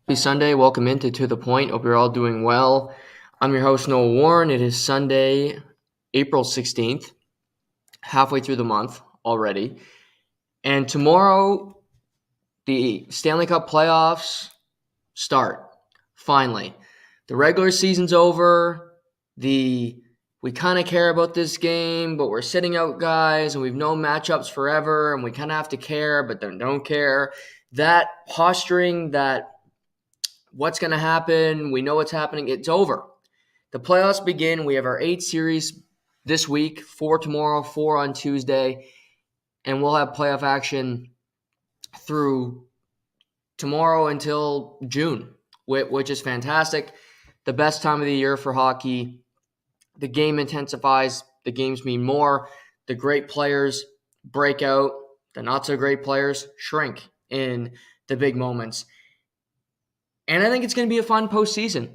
Happy Sunday. Welcome into To The Point. Hope you're all doing well. I'm your host, Noah Warren. It is Sunday, April 16th, halfway through the month already. And tomorrow, the Stanley Cup playoffs start, finally. The regular season's over. We kind of care about this game, but we're sitting out guys, and we've known matchups forever, and we kind of have to care, but then don't care. That posturing, that what's going to happen, we know what's happening, it's over. The playoffs begin. We have our 8 series this week, 4 tomorrow, 4 on Tuesday, and we'll have playoff action through tomorrow until June, which is fantastic. The best time of the year for hockey. The game intensifies. The games mean more. The great players break out. The not-so-great players shrink in the big moments. And I think it's going to be a fun postseason.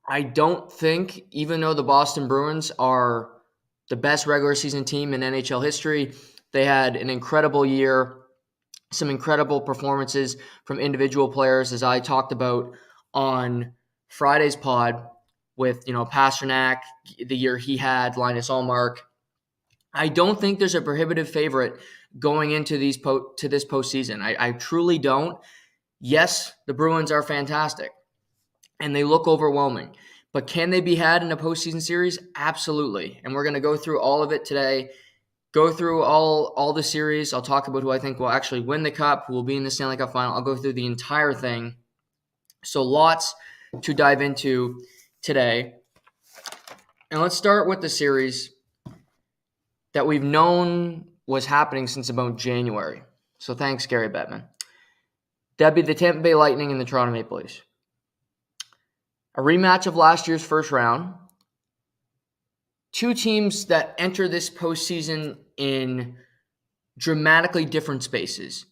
I don't think, even though the Boston Bruins are the best regular season team in NHL history, they had an incredible year, some incredible performances from individual players, as I talked about on Friday's pod with, Pasternak, the year he had, Linus Ullmark. I don't think there's a prohibitive favorite going into this postseason. I truly don't. Yes, the Bruins are fantastic, and they look overwhelming. But can they be had in a postseason series? Absolutely. And we're going to go through all of it today, go through all the series. I'll talk about who I think will actually win the Cup, who will be in the Stanley Cup Final. I'll go through the entire thing. So lots to dive into today. And let's start with the series that we've known was happening since about January. So thanks, Gary Bettman. That'd be the Tampa Bay Lightning and the Toronto Maple Leafs. A rematch of last year's first round. Two teams that enter this postseason in dramatically different spaces.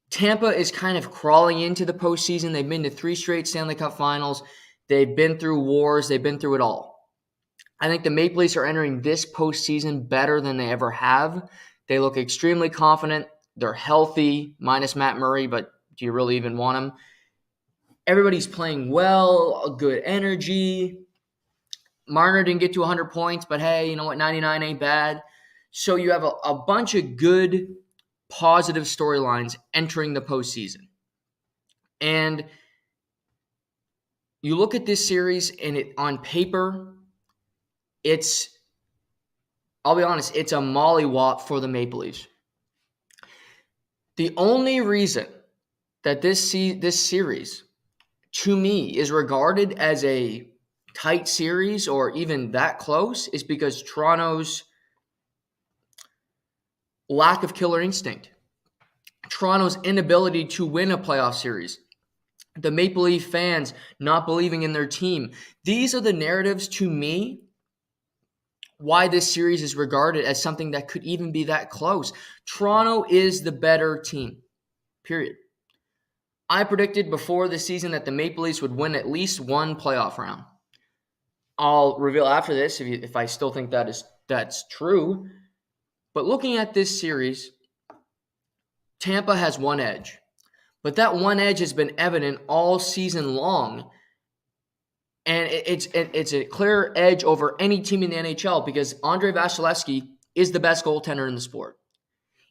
Tampa is kind of crawling into the postseason. They've been to 3 straight Stanley Cup Finals. They've been through wars. They've been through it all. I think the Maple Leafs are entering this postseason better than they ever have. They look extremely confident. They're healthy, minus Matt Murray, but do you really even want him? Everybody's playing well, a good energy. Marner didn't get to 100 points, but hey, you know what? 99 ain't bad. So you have a bunch of good, positive storylines entering the postseason. And you look at this series, and on paper, I'll be honest, it's a mollywop for the Maple Leafs. The only reason that this series, to me, is regarded as a tight series or even that close is because Toronto's lack of killer instinct. Toronto's inability to win a playoff series. The Maple Leaf fans not believing in their team. These are the narratives, to me, why this series is regarded as something that could even be that close. Toronto is the better team, period. I predicted before the season that the Maple Leafs would win at least one playoff round. I'll reveal after this if I still think that's true. But looking at this series, Tampa has one edge. But that one edge has been evident all season long. And it's a clear edge over any team in the NHL because Andrei Vasilevskiy is the best goaltender in the sport.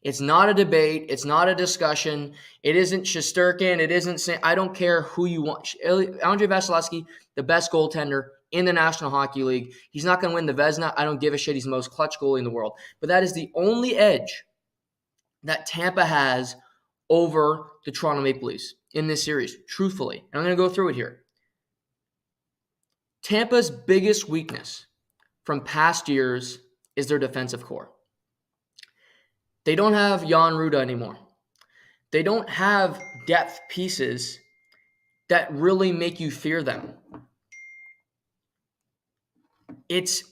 It's not a debate. It's not a discussion. It isn't Shesterkin. It isn't – I don't care who you want. Andrei Vasilevskiy, the best goaltender in the National Hockey League. He's not going to win the Vezina. I don't give a shit. He's the most clutch goalie in the world. But that is the only edge that Tampa has over the Toronto Maple Leafs in this series, truthfully. And I'm going to go through it here. Tampa's biggest weakness from past years is their defensive core. They don't have Jan Ruda anymore. They don't have depth pieces that really make you fear them. It's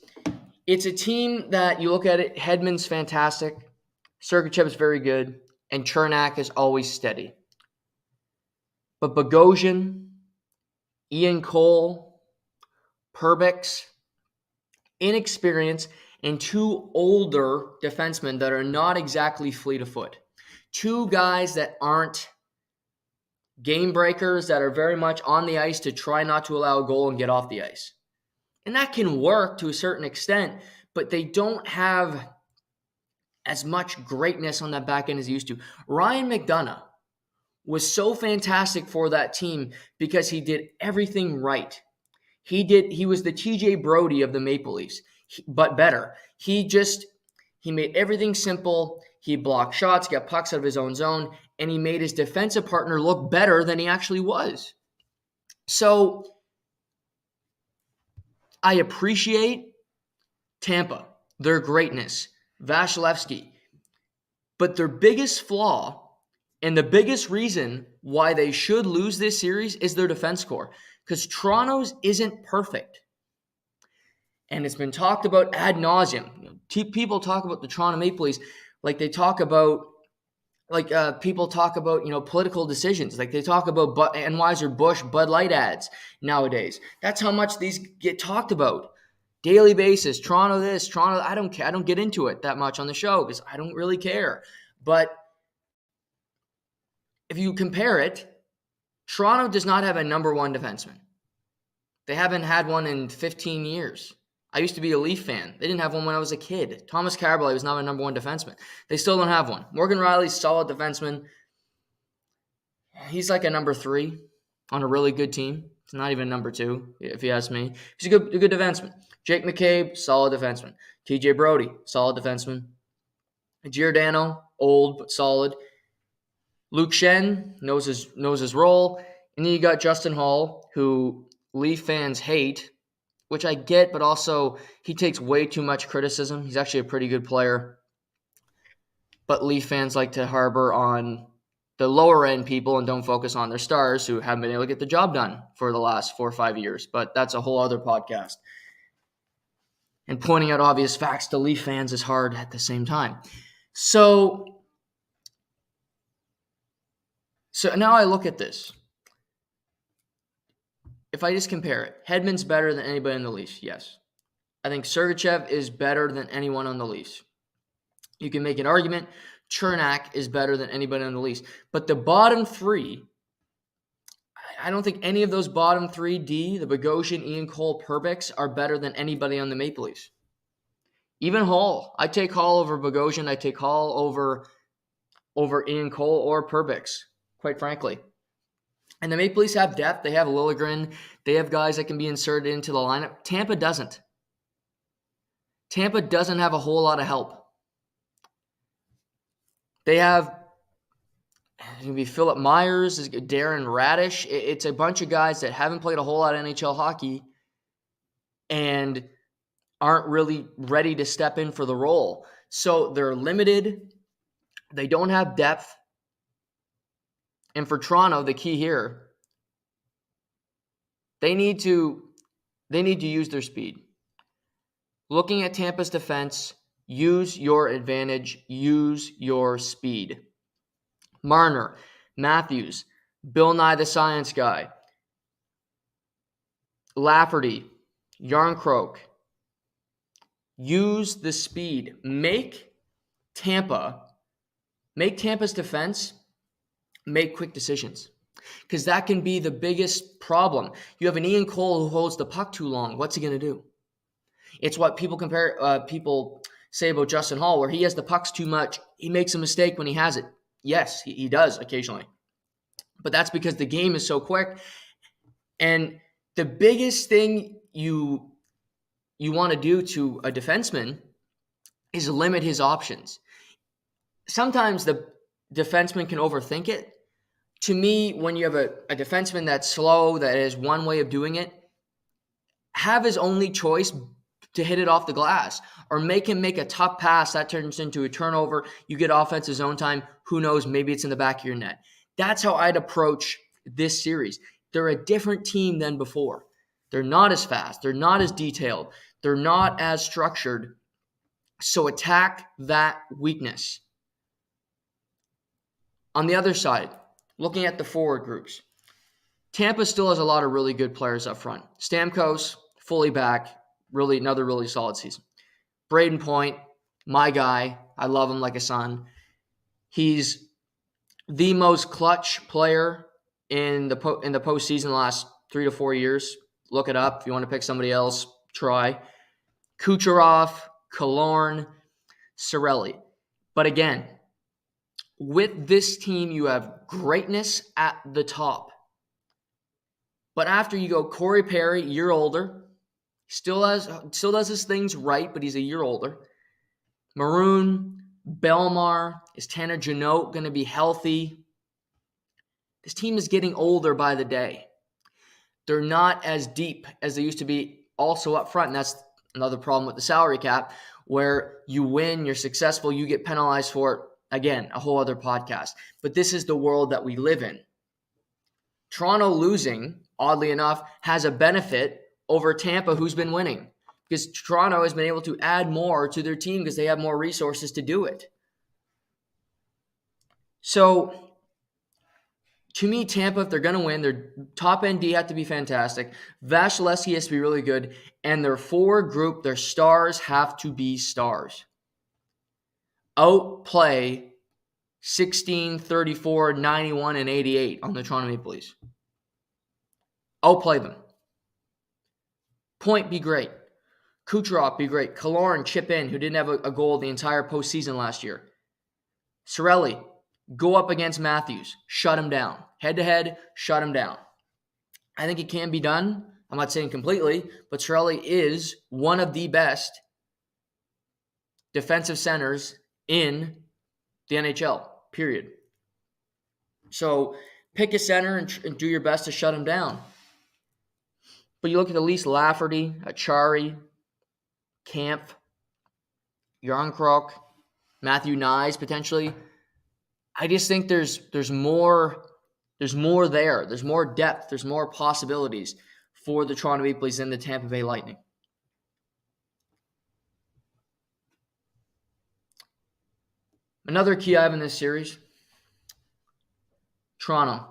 a team that you look at it, Hedman's fantastic, Sergachev's very good, and Chernak is always steady. But Bogosian, Ian Cole, Perbix, inexperience, and 2 older defensemen that are not exactly fleet of foot. 2 guys that aren't game breakers that are very much on the ice to try not to allow a goal and get off the ice. And that can work to a certain extent, but they don't have as much greatness on that back end as he used to. Ryan McDonough was so fantastic for that team because he did everything right. He was the TJ Brody of the Maple Leafs, but better. He made everything simple. He blocked shots, got pucks out of his own zone, and he made his defensive partner look better than he actually was. So I appreciate Tampa, their greatness, Vasilevsky, but their biggest flaw and the biggest reason why they should lose this series is their defense core, because Toronto's isn't perfect. And it's been talked about ad nauseum. People talk about the Toronto Maple Leafs like they talk about, people talk about, political decisions. Like they talk about Anheuser-Busch Bud Light ads nowadays. That's how much these get talked about. Daily basis, Toronto this, Toronto, I don't care. I don't get into it that much on the show because I don't really care. But if you compare it, Toronto does not have a number one defenseman. They haven't had one in 15 years. I used to be a Leaf fan. They didn't have one when I was a kid. Thomas Carabelli was not a number one defenseman. They still don't have one. Morgan Riley's a solid defenseman. He's like a number 3 on a really good team. It's not even number 2, if you ask me. He's a good defenseman. Jake McCabe, solid defenseman. TJ Brody, solid defenseman. Giordano, old but solid. Luke Shen knows his role. And then you got Justin Hall, who Leaf fans hate, which I get, but also he takes way too much criticism. He's actually a pretty good player. But Leaf fans like to harbor on the lower end people and don't focus on their stars who haven't been able to get the job done for the last 4 or 5 years. But that's a whole other podcast. And pointing out obvious facts to Leaf fans is hard at the same time. So now I look at this. If I just compare it, Hedman's better than anybody in the Leafs, yes. I think Sergachev is better than anyone on the Leafs. You can make an argument Chernak is better than anybody on the Leafs. But the bottom 3, I don't think any of those bottom 3 D, the Bogosian, Ian Cole, Perbix, are better than anybody on the Maple Leafs. Even Hall. I take Hall over Bogosian. I take Hall over Ian Cole or Perbix, quite frankly. And the Maple Leafs have depth. They have Liljegren. They have guys that can be inserted into the lineup. Tampa doesn't. Tampa doesn't have a whole lot of help. They have maybe Philip Myers, Darren Radish. It's a bunch of guys that haven't played a whole lot of NHL hockey and aren't really ready to step in for the role. So they're limited. They don't have depth. And for Toronto, the key here, they need to use their speed. Looking at Tampa's defense, use your advantage, use your speed. Marner, Matthews, Bill Nye the Science Guy, Lafferty, Yarncroke. Use the speed. Make Tampa's defense make quick decisions, because that can be the biggest problem. You have an Ian Cole who holds the puck too long. What's he going to do? It's what people say about Justin Hall, where he has the pucks too much. He makes a mistake when he has it. Yes, he does occasionally. But that's because the game is so quick. And the biggest thing you want to do to a defenseman is limit his options. Sometimes the defenseman can overthink it. To me, when you have a defenseman that's slow, that has one way of doing it, have his only choice to hit it off the glass, or make him make a tough pass that turns into a turnover. You get offensive zone time. Who knows? Maybe it's in the back of your net. That's how I'd approach this series. They're a different team than before. They're not as fast. They're not as detailed. They're not as structured. So attack that weakness. On the other side, looking at the forward groups, Tampa still has a lot of really good players up front. Stamkos, fully back, another really solid season. Braden Point, my guy. I love him like a son. He's the most clutch player in the postseason the last 3 to 4 years. Look it up. If you want to pick somebody else, try. Kucherov, Killorn, Cirelli. But again, with this team, you have greatness at the top. But after you go Corey Perry, year older, still does his things right, but he's a year older. Maroon, Belmar, is Tanner Jeannot going to be healthy? This team is getting older by the day. They're not as deep as they used to be also up front, and that's another problem with the salary cap, where you win, you're successful, you get penalized for it. Again, a whole other podcast. But this is the world that we live in. Toronto losing, oddly enough, has a benefit over Tampa, who's been winning, because Toronto has been able to add more to their team because they have more resources to do it. So, to me, Tampa, if they're going to win, their top-end D have to be fantastic. Vasilevsky has to be really good. And their forward group, their stars have to be stars. Outplay 16, 34, 91, and 88 on the Toronto Maple Leafs. Outplay them. Point, be great. Kucherov, be great. Killorn, chip in, who didn't have a goal the entire postseason last year. Cirelli, go up against Matthews. Shut him down. Head-to-head, shut him down. I think it can be done. I'm not saying completely, but Cirelli is one of the best defensive centers in the NHL, period. So pick a center and do your best to shut him down. But you look at the Leafs, Lafferty, Achari, Kampf, Yarncroc, Matthew Nyes potentially. I just think there's more there. There's more depth. There's more possibilities for the Toronto Maple Leafs than the Tampa Bay Lightning. Another key I have in this series, Toronto.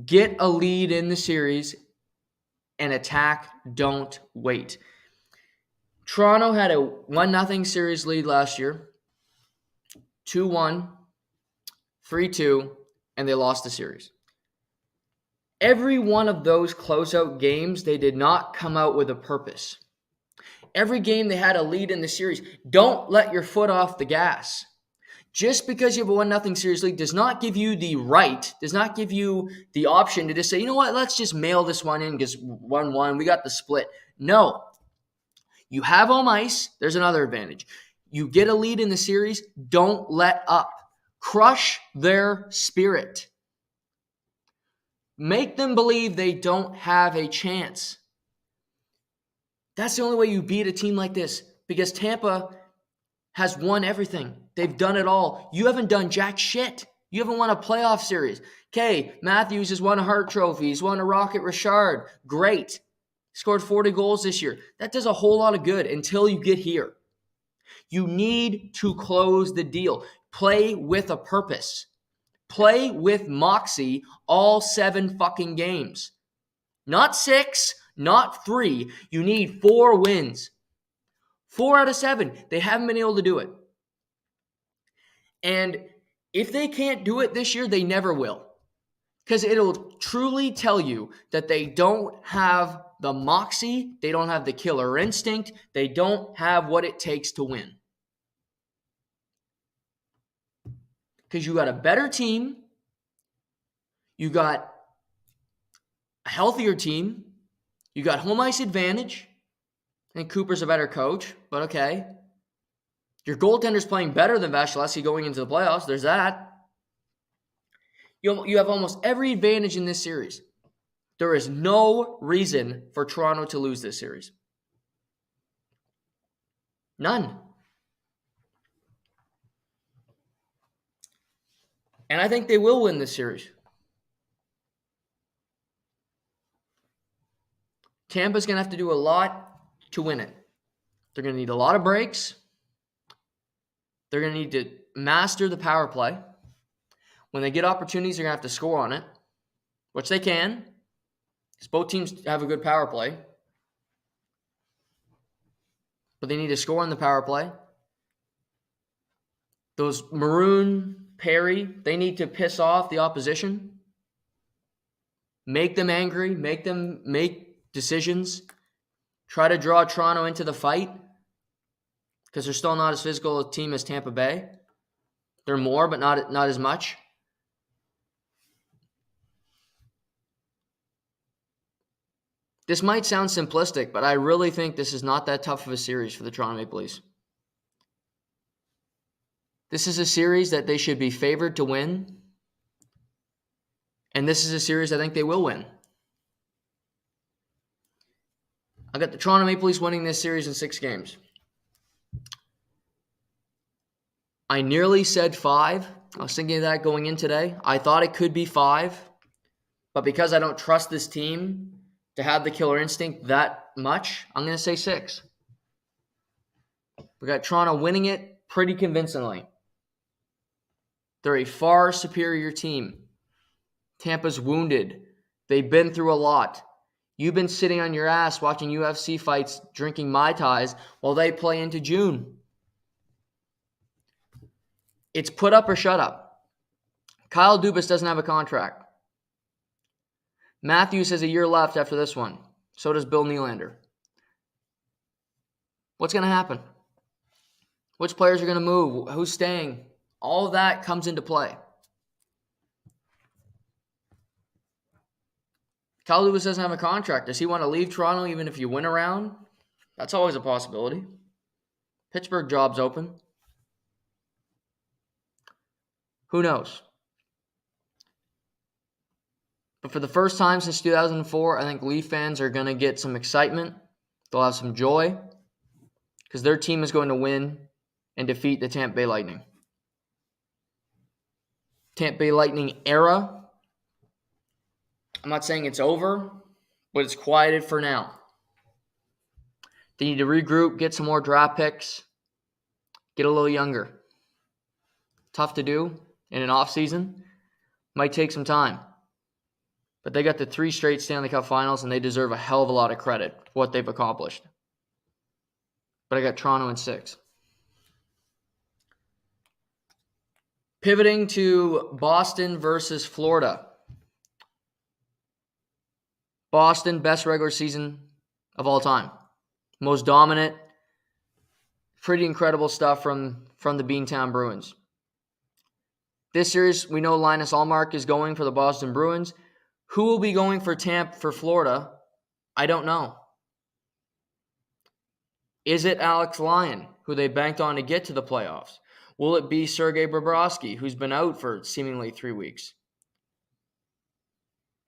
Get a lead in the series and attack. Don't wait. Toronto had a 1-0 series lead last year, 2-1, 3-2, and they lost the series. Every one of those closeout games, they did not come out with a purpose. Every game they had a lead in the series. Don't let your foot off the gas. Just because you have a 1-0 series lead does not give you the right, does not give you the option to just say, you know what, let's just mail this one in because 1-1, we got the split. No. You have home ice. There's another advantage. You get a lead in the series. Don't let up. Crush their spirit. Make them believe they don't have a chance. That's the only way you beat a team like this, because Tampa has won everything. They've done it all. You haven't done jack shit. You haven't won a playoff series. Okay, Matthews has won a Hart Trophy. He's won a Rocket Richard. Great. Scored 40 goals this year. That does a whole lot of good until you get here. You need to close the deal. Play with a purpose. Play with moxie all 7 fucking games. Not 6, not 3. You need 4 wins. 4 out of 7. They haven't been able to do it. And if they can't do it this year, they never will. Because it'll truly tell you that they don't have the moxie, they don't have the killer instinct, they don't have what it takes to win. Because you got a better team, you got a healthier team, you got home ice advantage. I think Cooper's a better coach, but okay. Your goaltender's playing better than Vasilevsky going into the playoffs. There's that. You have almost every advantage in this series. There is no reason for Toronto to lose this series. None. And I think they will win this series. Tampa's going to have to do a lot to win it. They're going to need a lot of breaks. They're going to need to master the power play. When they get opportunities, they're going to have to score on it, which they can, because both teams have a good power play. But they need to score on the power play. Those Maroon, Perry, they need to piss off the opposition. make them angry, make them make decisions, try to draw Toronto into the fight because they're still not as physical a team as Tampa Bay. They're more, but not as much. This might sound simplistic, but I really think this is not that tough of a series for the Toronto Maple Leafs. This is a series that they should be favored to win. And this is a series I think they will win. I got the Toronto Maple Leafs winning this series in 6 games. I nearly said 5. I was thinking of that going in today. I thought it could be 5. But because I don't trust this team to have the killer instinct that much, I'm going to say 6. We got Toronto winning it pretty convincingly. They're a far superior team. Tampa's wounded. They've been through a lot. You've been sitting on your ass watching UFC fights, drinking Mai Tais while they play into June. It's put up or shut up. Kyle Dubas doesn't have a contract. Matthews has a year left after this one. So does Bill Nylander. What's going to happen? Which players are going to move? Who's staying? All of that comes into play. Kyle Dubas doesn't have a contract. Does he want to leave Toronto even if you win a round? That's always a possibility. Pittsburgh job's open. Who knows? But for the first time since 2004, I think Leaf fans are going to get some excitement. They'll have some joy because their team is going to win and defeat the Tampa Bay Lightning. Tampa Bay Lightning era, I'm not saying it's over, but it's quieted for now. They need to regroup, get some more draft picks, get a little younger. Tough to do in an offseason. Might take some time. But they got the 3 straight Stanley Cup finals, and they deserve a hell of a lot of credit for what they've accomplished. But I got Toronto in 6. Pivoting to Boston versus Florida. Boston, best regular season of all time. Most dominant. Pretty incredible stuff from the Beantown Bruins. This series, we know Linus Ullmark is going for the Boston Bruins. Who will be going for Florida? I don't know. Is it Alex Lyon, who they banked on to get to the playoffs? Will it be Sergei Bobrovsky, who's been out for seemingly 3 weeks?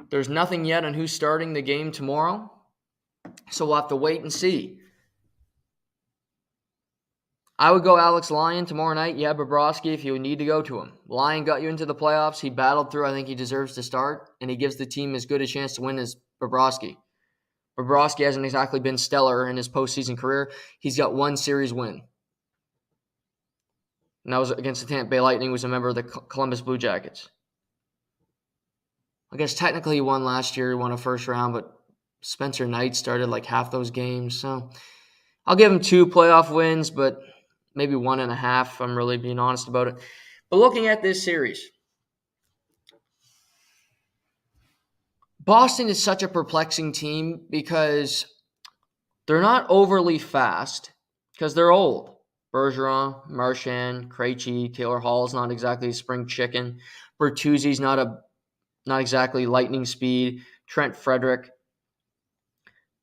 There's nothing yet on who's starting the game tomorrow, so we'll have to wait and see. I would go Alex Lyon tomorrow night. Yeah, Bobrovsky if you need to go to him. Lyon got you into the playoffs. He battled through. I think he deserves to start, and he gives the team as good a chance to win as Bobrovsky. Bobrovsky hasn't exactly been stellar in his postseason career. He's got 1 series win. And that was against the Tampa Bay Lightning, who was a member of the Columbus Blue Jackets. I guess technically he won last year. He won a first round, but Spencer Knight started like half those games. So I'll give him 2 playoff wins, but maybe 1.5 if I'm really being honest about it. But looking at this series, Boston is such a perplexing team because they're not overly fast because they're old. Bergeron, Marchand, Krejci, Taylor Hall's not exactly a spring chicken. Bertuzzi's not exactly lightning speed. Trent Frederick.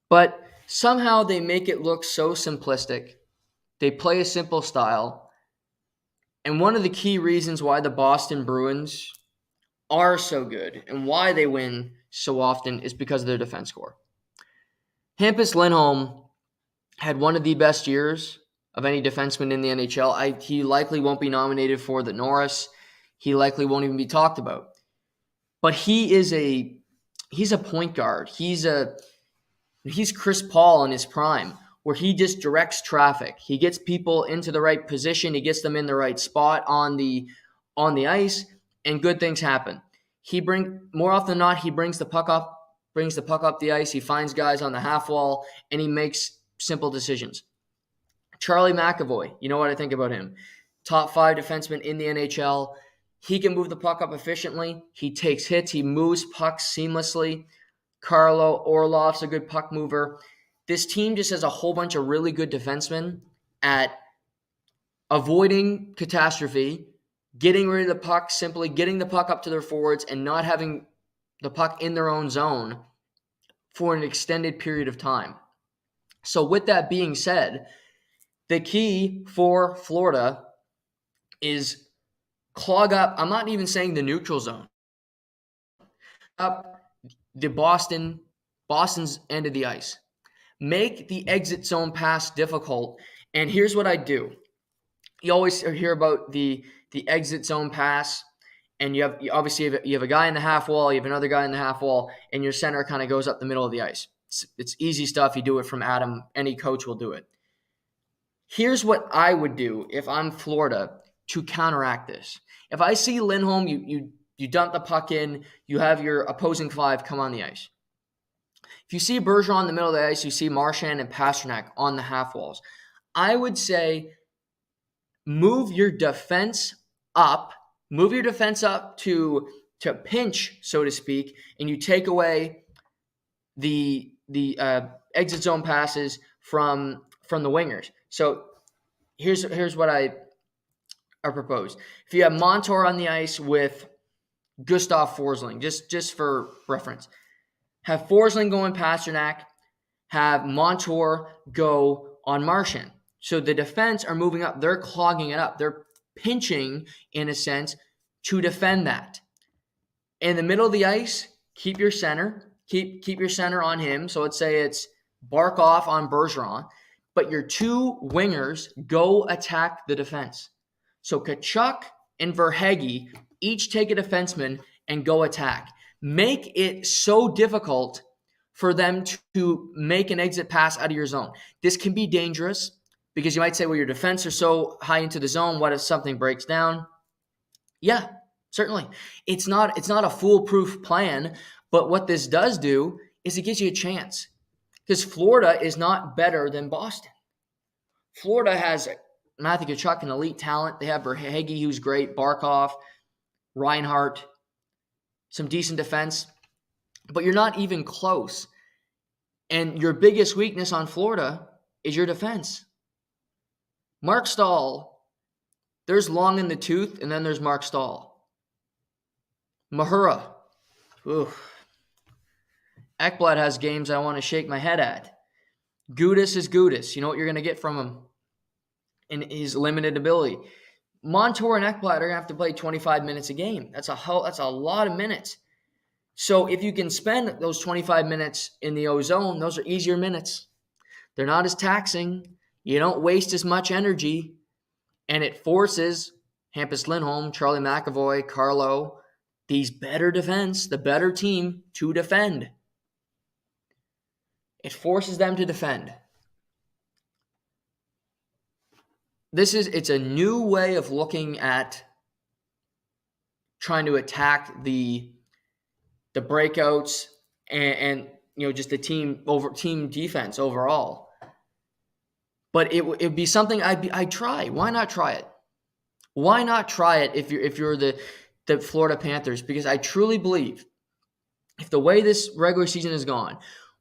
But somehow they make it look so simplistic. They play a simple style. And one of the key reasons why the Boston Bruins are so good and why they win so often is because of their defense core. Hampus Lindholm had one of the best years of any defenseman in the NHL. He likely won't be nominated for the Norris. He likely won't even be talked about. But he's a point guard. He's Chris Paul in his prime, where he just directs traffic. He gets people into the right position. He gets them in the right spot on the ice, and good things happen. More often than not, he brings the puck up the ice. He finds guys on the half wall, and he makes simple decisions. Charlie McAvoy, you know what I think about him. Top 5 defenseman in the NHL. He can move the puck up efficiently. He takes hits. He moves pucks seamlessly. Carlo Orlov's a good puck mover. This team just has a whole bunch of really good defensemen at avoiding catastrophe, getting rid of the puck, simply getting the puck up to their forwards, and not having the puck in their own zone for an extended period of time. So with that being said, the key for Florida is clog up, I'm not even saying the neutral zone, up the Boston's end of the ice. Make the exit zone pass difficult. And here's what I do. You always hear about the exit zone pass, and you have a guy in the half wall, you have another guy in the half wall, and your center kind of goes up the middle of the ice. It's easy stuff. You do it from Adam. Any coach will do it. Here's what I would do if I'm Florida to counteract this. If I see Lindholm, you dump the puck in, you have your opposing 5 come on the ice. If you see Bergeron in the middle of the ice, you see Marchand and Pastrnak on the half walls. I would say move your defense up to pinch, so to speak, and you take away the exit zone passes from the wingers. So here's what I propose. If you have Montour on the ice with Gustav Forsling, just for reference, have Forsling go on Pastrnak, have Montour go on Marchand. So the defense are moving up. They're clogging it up. They're pinching, in a sense, to defend that. In the middle of the ice, keep your center. Keep your center on him. So let's say it's Barkov on Bergeron. But your 2 wingers go attack the defense. So Tkachuk and Verhaeghe each take a defenseman and go attack. Make it so difficult for them to make an exit pass out of your zone. This can be dangerous because you might say, well, your defense are so high into the zone. What if something breaks down? Yeah, certainly. It's not a foolproof plan, but what this does do is it gives you a chance because Florida is not better than Boston. Florida has Matthew Tkachuk, an elite talent. They have Verhaeghe, who's great, Barkov, Reinhart, some decent defense, but you're not even close. And your biggest weakness on Florida is your defense. Mark Stahl, there's long in the tooth, and then there's Mark Stahl. Mahura, Ekblad has games I want to shake my head at. Gudas is Gudas. You know what you're going to get from him in his limited ability. Montour and Ekblad are going to have to play 25 minutes a game. That's a lot of minutes. So if you can spend those 25 minutes in the O-zone, those are easier minutes. They're not as taxing. You don't waste as much energy. And it forces Hampus Lindholm, Charlie McAvoy, Carlo, these better defense, the better team, to defend. It forces them to defend. It's a new way of looking at trying to attack the breakouts and just the team defense overall. But it would be something I'd try. Why not try it? Why not try it if you're the Florida Panthers? Because I truly believe if the way this regular season has gone,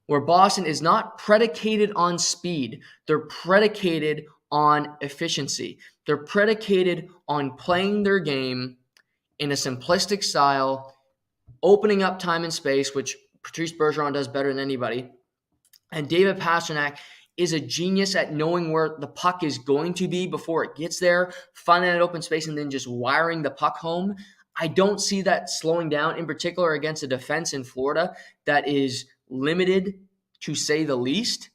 where Boston is not predicated on speed, they're predicated on efficiency. They're predicated on playing their game in a simplistic style, opening up time and space, which Patrice Bergeron does better than anybody. And David Pastrnak is a genius at knowing where the puck is going to be before it gets there, finding that open space, and then just wiring the puck home. I don't see that slowing down, in particular against a defense in Florida that is limited, to say the least.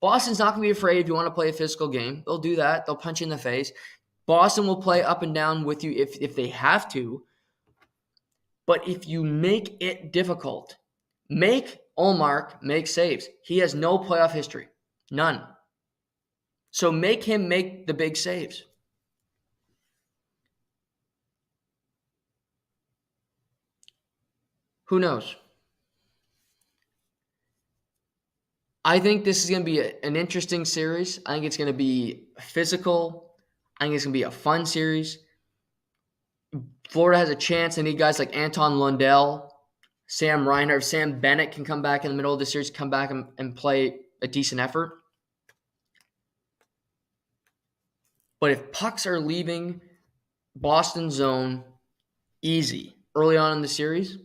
Boston's not going to be afraid if you want to play a physical game. They'll do that. They'll punch you in the face. Boston will play up and down with you if they have to. But if you make it difficult, make Ullmark make saves. He has no playoff history. None. So make him make the big saves. Who knows? I think this is going to be an interesting series. I think it's going to be physical. I think it's going to be a fun series. Florida has a chance. They need guys like Anton Lundell, Sam Reinhart. If Sam Bennett can come back in the middle of the series, come back and play a decent effort. But if pucks are leaving Boston zone easy early on in the series,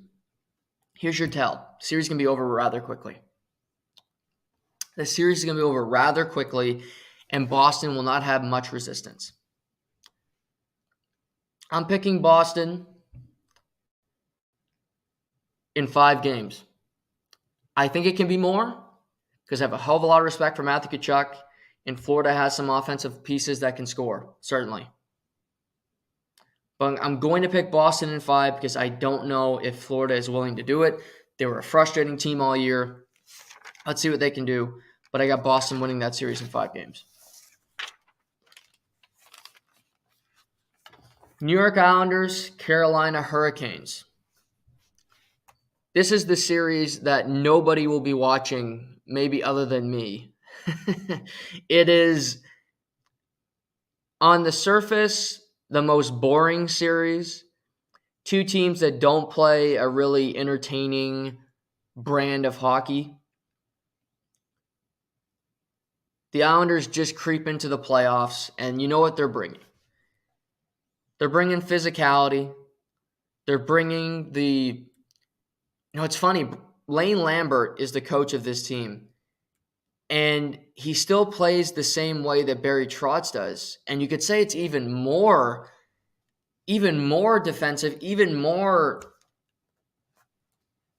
here's your tell. The series is going to be over rather quickly. The series is going to be over rather quickly, and Boston will not have much resistance. I'm picking Boston in 5 games. I think it can be more because I have a hell of a lot of respect for Matthew Tkachuk, and Florida has some offensive pieces that can score, certainly. But I'm going to pick Boston in 5 because I don't know if Florida is willing to do it. They were a frustrating team all year. Let's see what they can do. But I got Boston winning that series in 5 games. New York Islanders, Carolina Hurricanes. This is the series that nobody will be watching, maybe other than me. It is, on the surface, the most boring series. 2 teams that don't play a really entertaining brand of hockey. The Islanders just creep into the playoffs, and you know what they're bringing. They're bringing physicality. They're bringing the... it's funny. Lane Lambert is the coach of this team, and he still plays the same way that Barry Trotz does. And you could say it's even more defensive, even more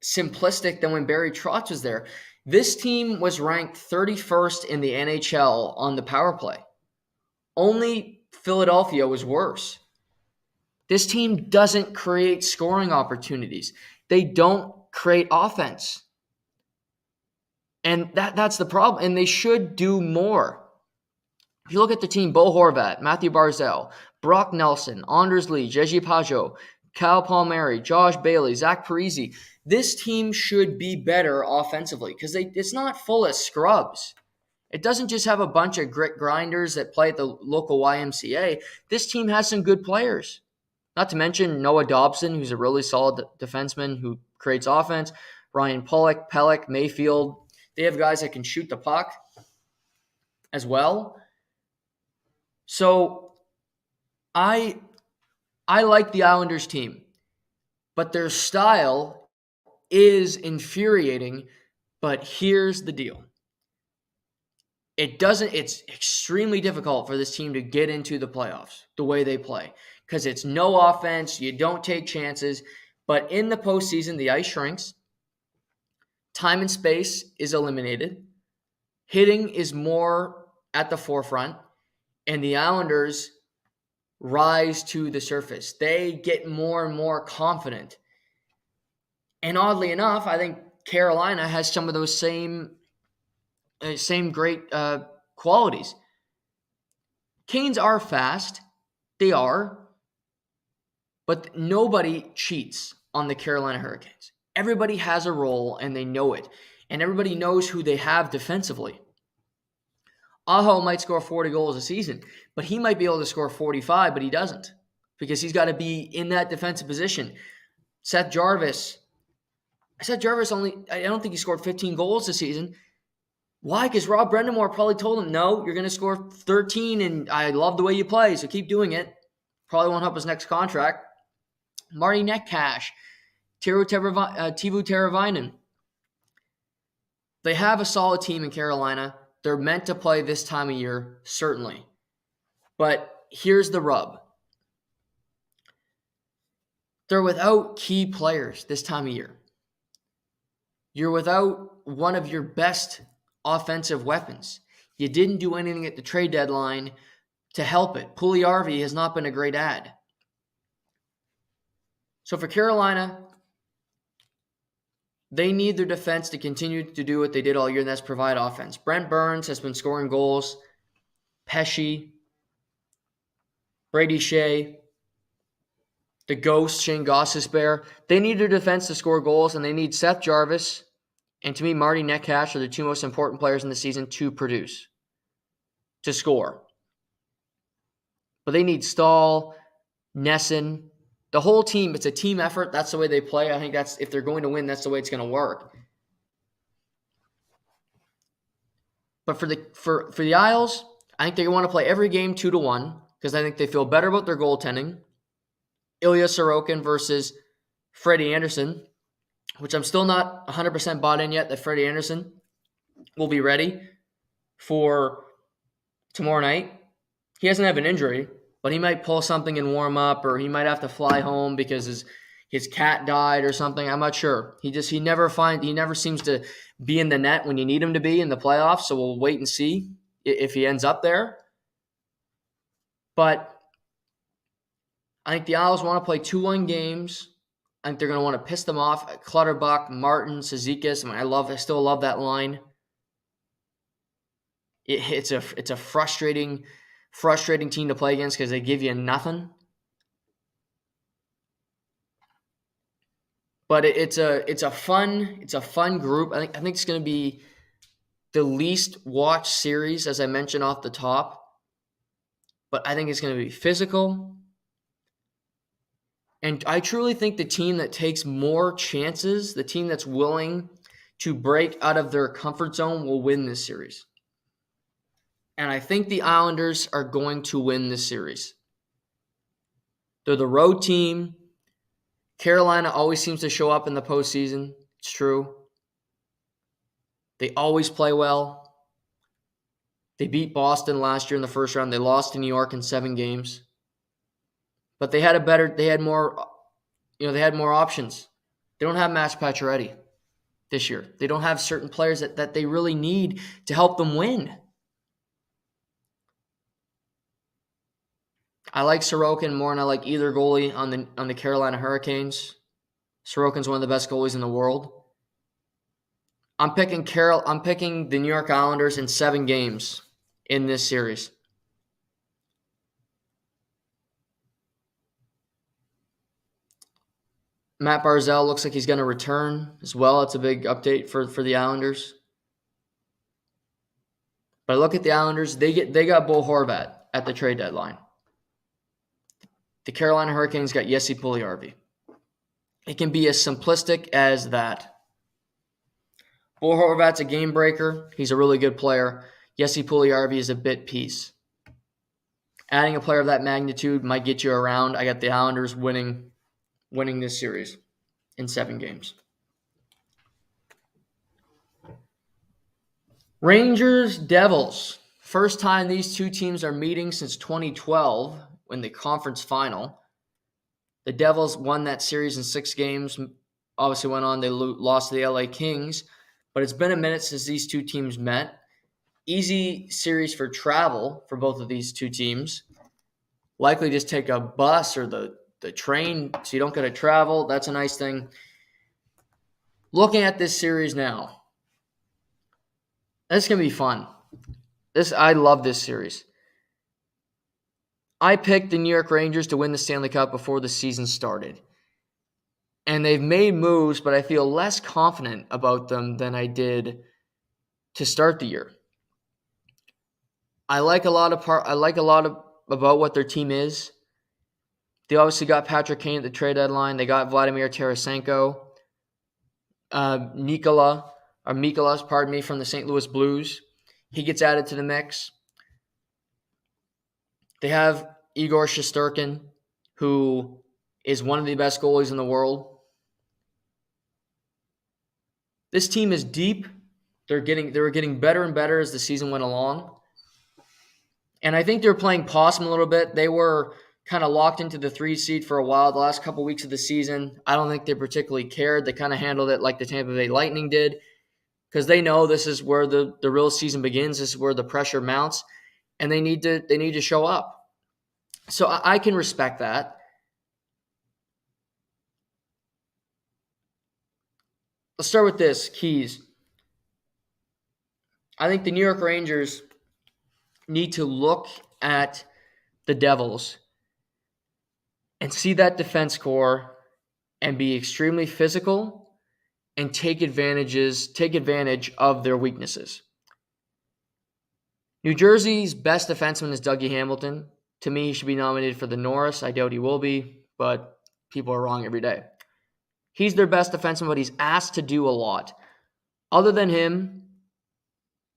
simplistic than when Barry Trotz was there. This team was ranked 31st in the NHL on the power play. Only Philadelphia was worse. This team doesn't create scoring opportunities. They don't create offense. And that's the problem. And they should do more. If you look at the team, Bo Horvat, Matthew Barzal, Brock Nelson, Anders Lee, Jerzy Pageau, Kyle Palmieri, Josh Bailey, Zach Parise. This team should be better offensively because it's not full of scrubs. It doesn't just have a bunch of grit grinders that play at the local YMCA. This team has some good players. Not to mention Noah Dobson, who's a really solid defenseman who creates offense. Ryan Pelech, Mayfield. They have guys that can shoot the puck as well. So I like the Islanders team, but their style is infuriating. But here's the deal. It's extremely difficult for this team to get into the playoffs the way they play because it's no offense. You don't take chances. But in the postseason, the ice shrinks. Time and space is eliminated. Hitting is more at the forefront. And the Islanders rise to the surface. They get more and more confident. And oddly enough, I think Carolina has some of those same great qualities. Canes are fast. They are. But nobody cheats on the Carolina Hurricanes. Everybody has a role, and they know it. And everybody knows who they have defensively. Aho might score 40 goals a season, but he might be able to score 45, but he doesn't because he's got to be in that defensive position. Seth Jarvis I don't think he scored 15 goals this season. Why? Because Rob Brendamore probably told him, no, you're going to score 13, and I love the way you play, so keep doing it. Probably won't help his next contract. Marty Netcash, Teuvo Teravainen. They have a solid team in Carolina. They're meant to play this time of year, certainly. But here's the rub. They're without key players this time of year. You're without one of your best offensive weapons. You didn't do anything at the trade deadline to help it. Puljujarvi has not been a great add. So for Carolina, they need their defense to continue to do what they did all year, and that's provide offense. Brent Burns has been scoring goals. Pesce, Brady Shea, the Ghost, Shane Gostisbehere. They need their defense to score goals, and they need Seth Jarvis and, to me, Marty Netcash are the two most important players in the season to produce, to score. But they need Stahl, Nesson, The whole team, it's a team effort. That's the way they play. I think that's, if they're going to win, that's the way it's going to work. But for the Isles, I think they want to play every game 2-1 because I think they feel better about their goaltending. Ilya Sorokin versus Freddie Anderson, which I'm still not 100% bought in yet that Freddie Anderson will be ready for tomorrow night. He doesn't have an injury, but he might pull something in warm up, or he might have to fly home because his cat died or something. I'm not sure. He never seems to be in the net when you need him to be in the playoffs. So we'll wait and see if he ends up there. But I think the Isles want to play 2-1 games. I think they're going to want to piss them off. Clutterbuck, Martin, Cizikas. I still love that line. It's a frustrating team to play against because they give you nothing. But it's a fun group. I think it's going to be the least watched series, as I mentioned off the top. But I think it's going to be physical. And I truly think the team that takes more chances, the team that's willing to break out of their comfort zone, will win this series. And I think the Islanders are going to win this series. They're the road team. Carolina always seems to show up in the postseason. It's true. They always play well. They beat Boston last year in the first round. They lost to New York in 7 games. But they had more options. They don't have Max Pacioretty this year. They don't have certain players that they really need to help them win. I like Sorokin more than I like either goalie on the Carolina Hurricanes. Sorokin's one of the best goalies in the world. I'm picking the New York Islanders in 7 games in this series. Matt Barzal looks like he's going to return as well. It's a big update for the Islanders. But look at the Islanders. They got Bo Horvat at the trade deadline. The Carolina Hurricanes got Jesse Puljujarvi. It can be as simplistic as that. Bo Horvat's a game breaker. He's a really good player. Jesse Puljujarvi is a bit piece. Adding a player of that magnitude might get you around. I got the Islanders winning this series in 7 games. Rangers, Devils. First time these two teams are meeting since 2012 in the conference final. The Devils won that series in 6 games. Obviously went on, they lost to the LA Kings. But it's been a minute since these two teams met. Easy series for travel for both of these two teams. Likely just take a bus or the train so you don't got to travel. That's a nice thing. Looking at this series now, this is going to be fun. I love this series. I picked the New York Rangers to win the Stanley Cup before the season started. And they've made moves, but I feel less confident about them than I did to start the year. I like a lot about what their team is. They obviously got Patrick Kane at the trade deadline. They got Vladimir Tarasenko, Mikolas, from the St. Louis Blues. He gets added to the mix. They have Igor Shesterkin, who is one of the best goalies in the world. This team is deep. They were getting better and better as the season went along. And I think they're playing possum a little bit. They were kind of locked into the 3 seed for a while the last couple weeks of the season. I don't think they particularly cared. They kind of handled it like the Tampa Bay Lightning did because they know this is where the real season begins. This is where the pressure mounts, and they need to show up. So I can respect that. Let's start with this, keys. I think the New York Rangers need to look at the Devils and see that defense core and be extremely physical and take advantage of their weaknesses. New Jersey's best defenseman is Dougie Hamilton. To me, he should be nominated for the Norris. I doubt he will be, but people are wrong every day. He's their best defenseman, but he's asked to do a lot. Other than him,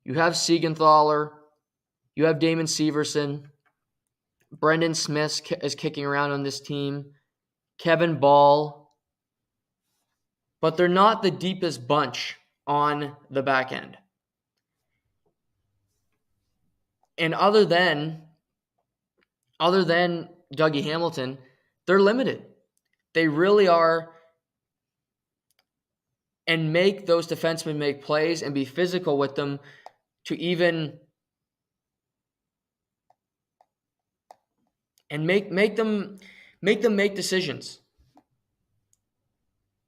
you have Siegenthaler, you have Damon Severson, Brendan Smith is kicking around on this team, Kevin Ball, but they're not the deepest bunch on the back end. And other than Dougie Hamilton, they're limited. They really are. And make those defensemen make plays and be physical with them to even and make them make decisions.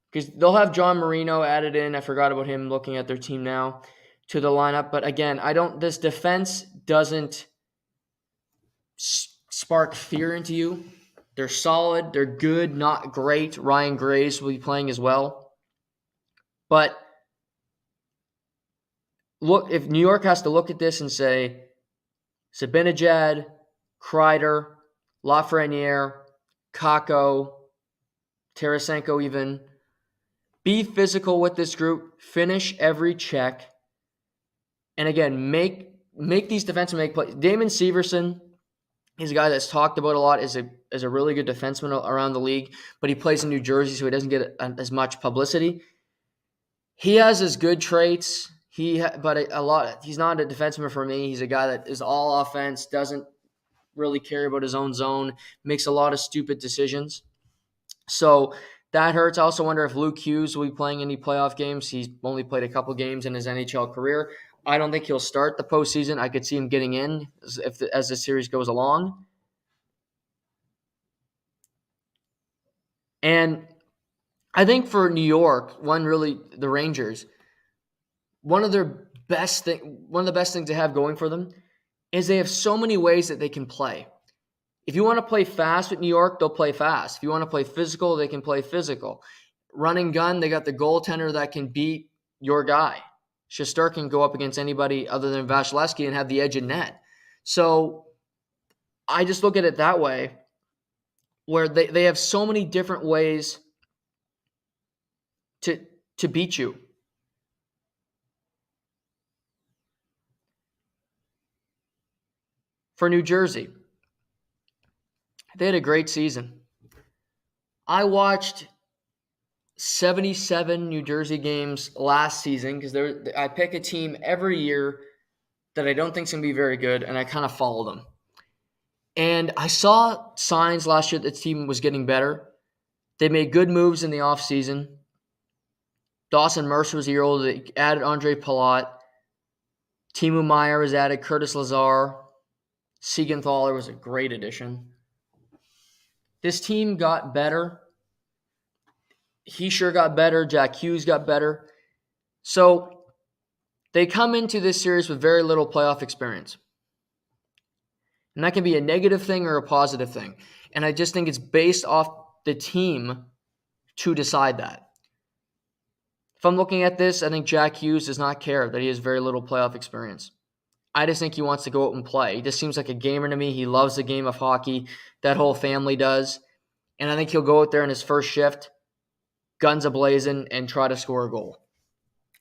Because they'll have John Marino added in. I forgot about him looking at their team now to the lineup. But again, this defense doesn't spark fear into you. They're solid. They're good, not great. Ryan Graves will be playing as well. But look, if New York has to look at this and say, Zibanejad, Kreider, Lafreniere, Kakko, Tarasenko even, be physical with this group, finish every check, and again, make these defensemen make plays. Damon Severson, he's a guy that's talked about a lot as a really good defenseman around the league, but he plays in New Jersey, so he doesn't get as much publicity. He has his good traits, but a lot. He's not a defenseman for me. He's a guy that is all offense, doesn't really care about his own zone, makes a lot of stupid decisions. So that hurts. I also wonder if Luke Hughes will be playing any playoff games. He's only played a couple games in his NHL career. I don't think he'll start the postseason. I could see him getting in as the series goes along. And I think for New York, the Rangers, one of the best things they have going for them is they have so many ways that they can play. If you want to play fast with New York, they'll play fast. If you want to play physical, they can play physical. Run and gun, they got the goaltender that can beat your guy. Shesterkin can go up against anybody other than Vasilevsky and have the edge in net. So I just look at it that way, where they have so many different ways to beat you. For New Jersey, they had a great season. I watched 77 New Jersey games last season because I pick a team every year that I don't think is going to be very good, and I kind of follow them. And I saw signs last year that the team was getting better. They made good moves in the offseason. Dawson Mercer was a year old. They added Andre Palat. Timo Meier was added. Curtis Lazar. Siegenthaler was a great addition. This team got better. He sure got better. Jack Hughes got better. So they come into this series with very little playoff experience. And that can be a negative thing or a positive thing. And I just think it's based off the team to decide that. If I'm looking at this, I think Jack Hughes does not care that he has very little playoff experience. I just think he wants to go out and play. He just seems like a gamer to me. He loves the game of hockey. That whole family does. And I think he'll go out there in his first shift, guns a-blazing, and try to score a goal.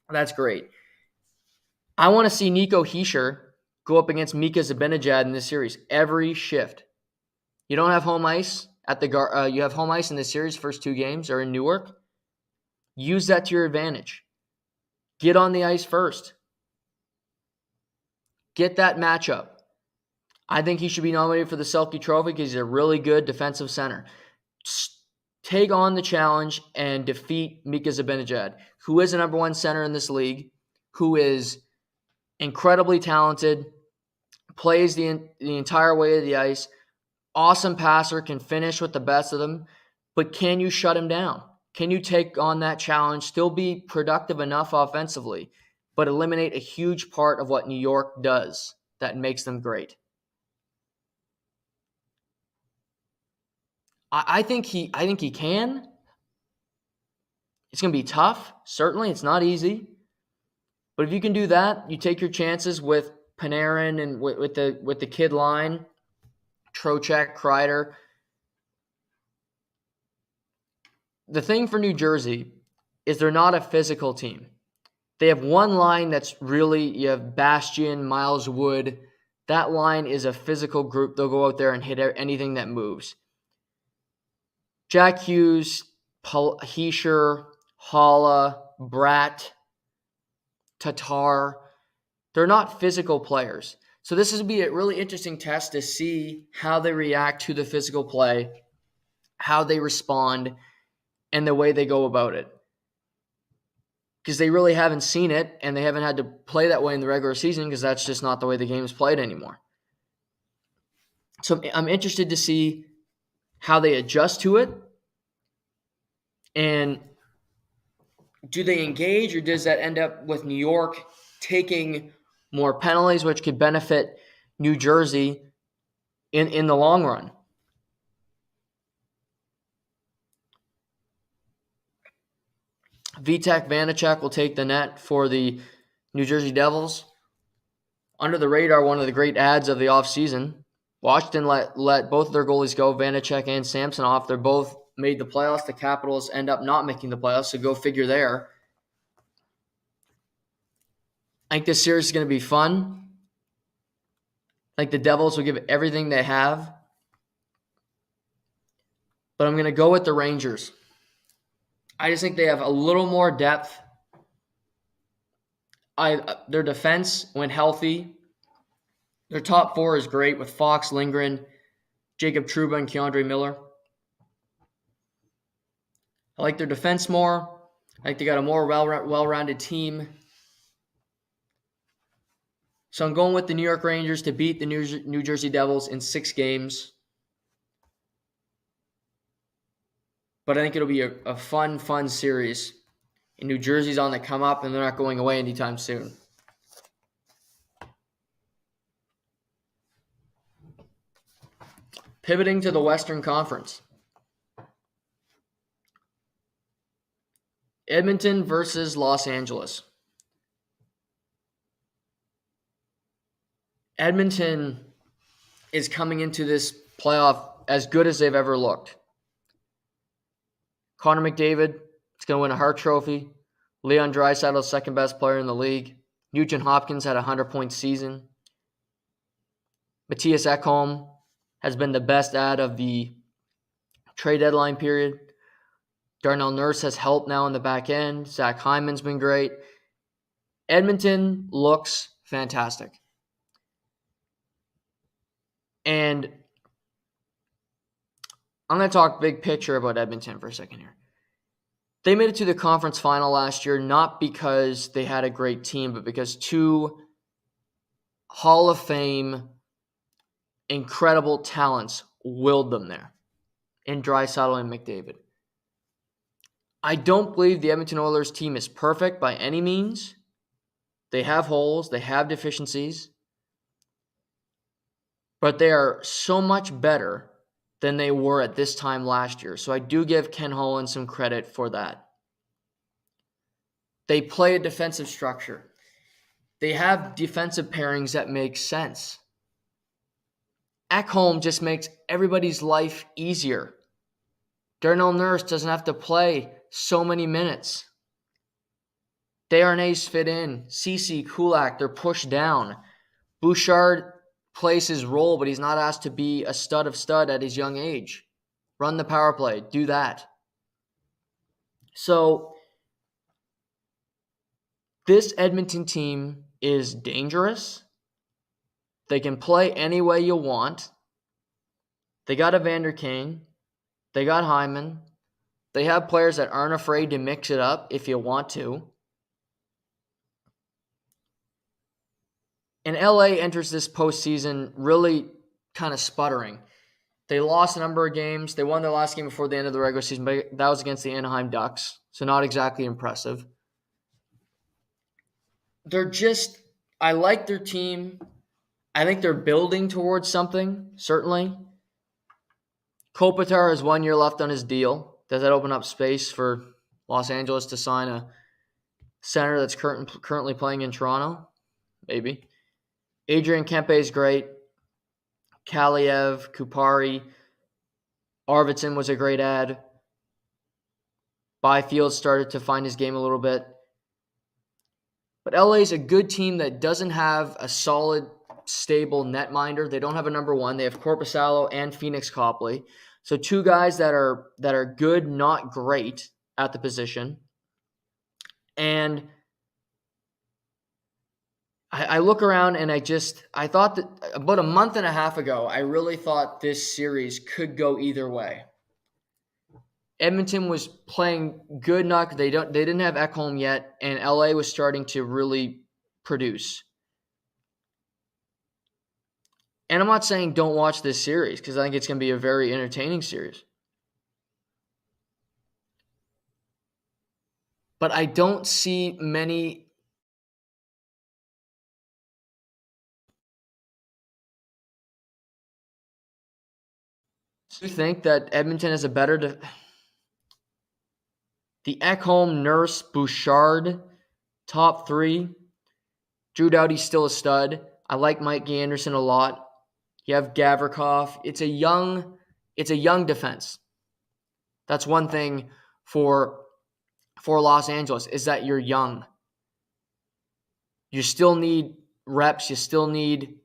That's great. I want to see Nico Hischier go up against Mika Zibanejad in this series every shift. You don't have home ice you have home ice in this series, first two games are in Newark. Use that to your advantage. Get on the ice first. Get that matchup. I think he should be nominated for the Selke Trophy because he's a really good defensive center. Take on the challenge and defeat Mika Zibanejad, who is the number one center in this league, who is incredibly talented, plays the entire way of the ice, awesome passer, can finish with the best of them, but can you shut him down? Can you take on that challenge, still be productive enough offensively, but eliminate a huge part of what New York does that makes them great? I think he can. It's going to be tough. Certainly, it's not easy. But if you can do that, you take your chances with Panarin and with the kid line, Trocheck, Kreider. the thing for New Jersey is they're not a physical team. They have one line that's really, you have Bastian, Miles Wood. That line is a physical group. They'll go out there and hit anything that moves. Jack Hughes, Heischer, Holla, Bratt, Tatar, they're not physical players. So this is going to be a really interesting test to see how they react to the physical play, how they respond, and the way they go about it. Because they really haven't seen it, and they haven't had to play that way in the regular season because that's just not the way the game is played anymore. So I'm interested to see how they adjust to it, and do they engage, or does that end up with New York taking more penalties, which could benefit New Jersey in the long run? Vitek Vanacek will take the net for the New Jersey Devils. Under the radar, one of the great ads of the offseason. Washington let both of their goalies go, Vanacek and Samsonov. They're both made the playoffs. The Capitals end up not making the playoffs, so go figure there. I think this series is going to be fun. I think the Devils will give everything they have. But I'm going to go with the Rangers. I just think they have a little more depth. Their defense, when healthy, their top four is great with Fox, Lindgren, Jacob Trouba, and Keandre Miller. I like their defense more. I think they got a more well-rounded team. So I'm going with the New York Rangers to beat the New Jersey Devils in 6 games. But I think it'll be a fun series. And New Jersey's on the come up, and they're not going away anytime soon. Pivoting to the Western Conference. Edmonton versus Los Angeles. Edmonton is coming into this playoff as good as they've ever looked. Connor McDavid is going to win a Hart Trophy. Leon Draisaitl is second best player in the league. Nugent Hopkins had a 100-point season. Matthias Ekholm has been the best ad of the trade deadline period. Darnell Nurse has helped now in the back end. Zach Hyman's been great. Edmonton looks fantastic. And I'm going to talk big picture about Edmonton for a second here. They made it to the conference final last year not because they had a great team, but because 2 Hall of Fame incredible talents willed them there in Draisaitl and McDavid. I don't believe the Edmonton Oilers team is perfect by any means. They have holes, they have deficiencies, but they are so much better than they were at this time last year. So I do give Ken Holland some credit for that. They play a defensive structure. They have defensive pairings that make sense. Ekholm just makes everybody's life easier. Darnell Nurse doesn't have to play so many minutes. Darnay's fit in. Ceci, Kulak, they're pushed down. Bouchard plays his role, but he's not asked to be a stud of stud at his young age. Run the power play. Do that. So this Edmonton team is dangerous. They can play any way you want. They got Evander Kane. They got Hyman. They have players that aren't afraid to mix it up if you want to. And LA enters this postseason really kind of sputtering. They lost a number of games. They won their last game before the end of the regular season, but that was against the Anaheim Ducks, so not exactly impressive. I like their team. I think they're building towards something, certainly. Kopitar has 1 year left on his deal. Does that open up space for Los Angeles to sign a center that's currently playing in Toronto? Maybe. Adrian Kempe is great. Kaliev, Kupari, Arvidsson was a great ad. Byfield started to find his game a little bit. But LA is a good team that doesn't have a solid, stable netminder. They don't have a number one. They have Korpisalo and Phoenix Copley. So two guys that are good, not great at the position. And I look around and I thought that about a month and a half ago, I really thought this series could go either way. Edmonton was playing good, they didn't have Ekholm yet, and LA was starting to really produce. And I'm not saying don't watch this series because I think it's going to be a very entertaining series. But I don't see many. Do you think that Edmonton is a better the Ekholm, Nurse, Bouchard, top three. Drew Doughty's still a stud. I like Mike Anderson a lot. You have Gavrikov. It's a young defense. That's one thing for Los Angeles is that you're young. You still need reps. You still need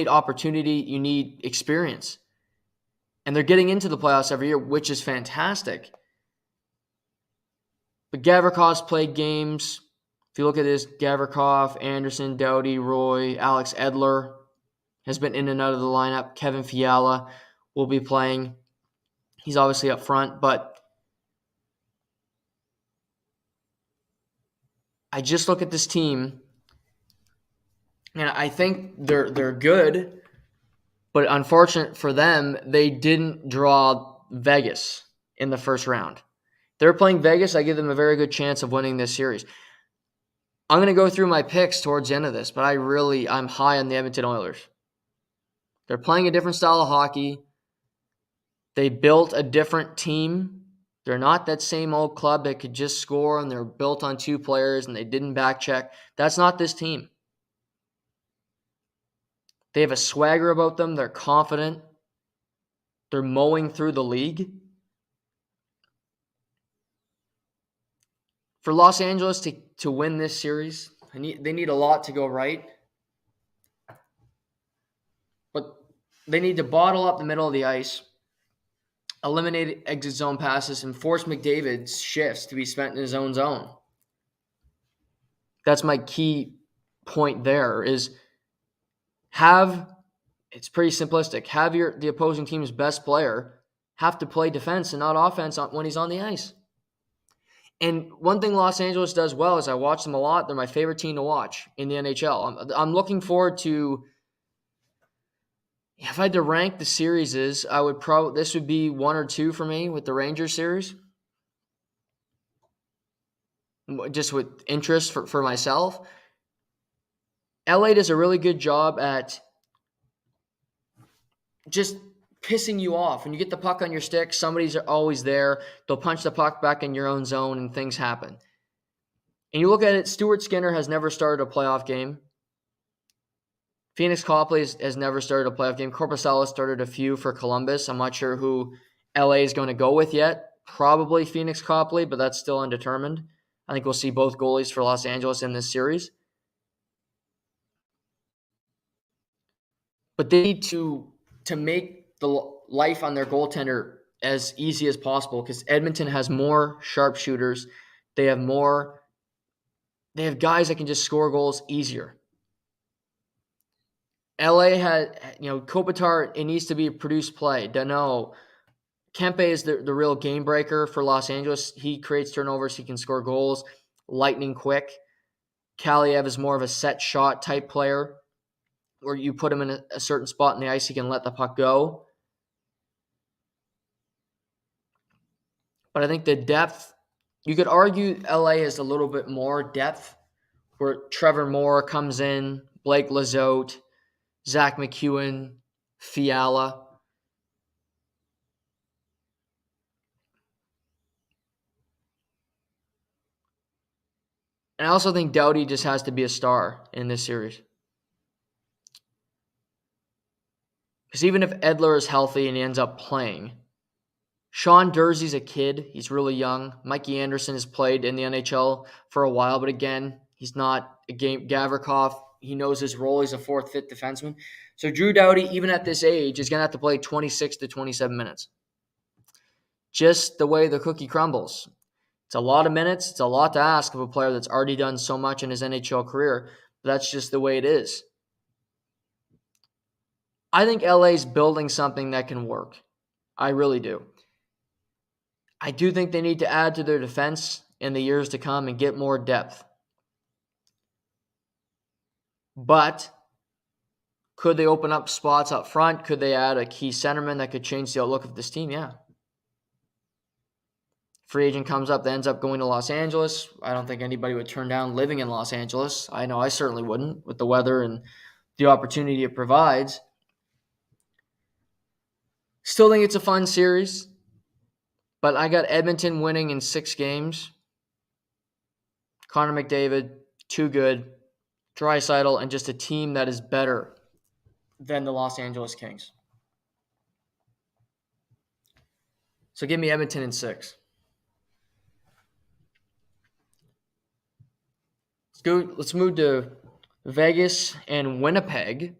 opportunity. You need experience. And they're getting into the playoffs every year, which is fantastic. But Gavrikov's played games. If you look at this, Gavrikov, Anderson, Doughty, Roy, Alex Edler has been in and out of the lineup. Kevin Fiala will be playing. He's obviously up front, but I just look at this team, and I think they're good, but unfortunate for them, they didn't draw Vegas in the first round. They're playing Vegas. I give them a very good chance of winning this series. I'm going to go through my picks towards the end of this, but I'm high on the Edmonton Oilers. They're playing a different style of hockey. They built a different team. They're not that same old club that could just score and they're built on two players and they didn't back check. That's not this team. They have a swagger about them. They're confident. They're mowing through the league. For Los Angeles to win this series, they need a lot to go right. But they need to bottle up the middle of the ice, eliminate exit zone passes, and force McDavid's shifts to be spent in his own zone. That's my key point there is it's pretty simplistic. Have the opposing team's best player have to play defense and not offense when he's on the ice. And one thing Los Angeles does well is I watch them a lot. They're my favorite team to watch in the NHL. I'm looking forward to, if I had to rank the series, this would be 1 or 2 for me with the Rangers series. Just with interest for myself. LA does a really good job at just pissing you off. When you get the puck on your stick, somebody's always there. They'll punch the puck back in your own zone and things happen. And you look at it, Stuart Skinner has never started a playoff game. Phoenix Copley has never started a playoff game. Korpisalo started a few for Columbus. I'm not sure who LA is going to go with yet. Probably Phoenix Copley, but that's still undetermined. I think we'll see both goalies for Los Angeles in this series. But they need to make the life on their goaltender as easy as possible because Edmonton has more sharpshooters. They have guys that can just score goals easier. LA had, Kopitar, it needs to be a produced play. Danault. Kempe is the real game breaker for Los Angeles. He creates turnovers. He can score goals lightning quick. Kaliev is more of a set shot type player where you put him in a certain spot in the ice, he can let the puck go. But I think the depth, you could argue LA has a little bit more depth where Trevor Moore comes in, Blake Lizotte, Zach McEwen, Fiala. And I also think Doughty just has to be a star in this series. Because even if Edler is healthy and he ends up playing, Sean Durzee's a kid. He's really young. Mikey Anderson has played in the NHL for a while, but again, he's not a game. Gavrikov, he knows his role. He's a fourth, fifth defenseman. So Drew Doughty, even at this age, is going to have to play 26 to 27 minutes. Just the way the cookie crumbles. It's a lot of minutes. It's a lot to ask of a player that's already done so much in his NHL career, but that's just the way it is. I think LA's building something that can work. I really do. I do think they need to add to their defense in the years to come and get more depth. But could they open up spots up front? Could they add a key centerman that could change the outlook of this team? Yeah. Free agent comes up that ends up going to Los Angeles. I don't think anybody would turn down living in Los Angeles. I know I certainly wouldn't with the weather and the opportunity it provides. Still think it's a fun series, but I got Edmonton winning in 6 games. Connor McDavid, too good. Draisaitl, and just a team that is better than the Los Angeles Kings. So give me Edmonton in 6. Let's move to Vegas and Winnipeg.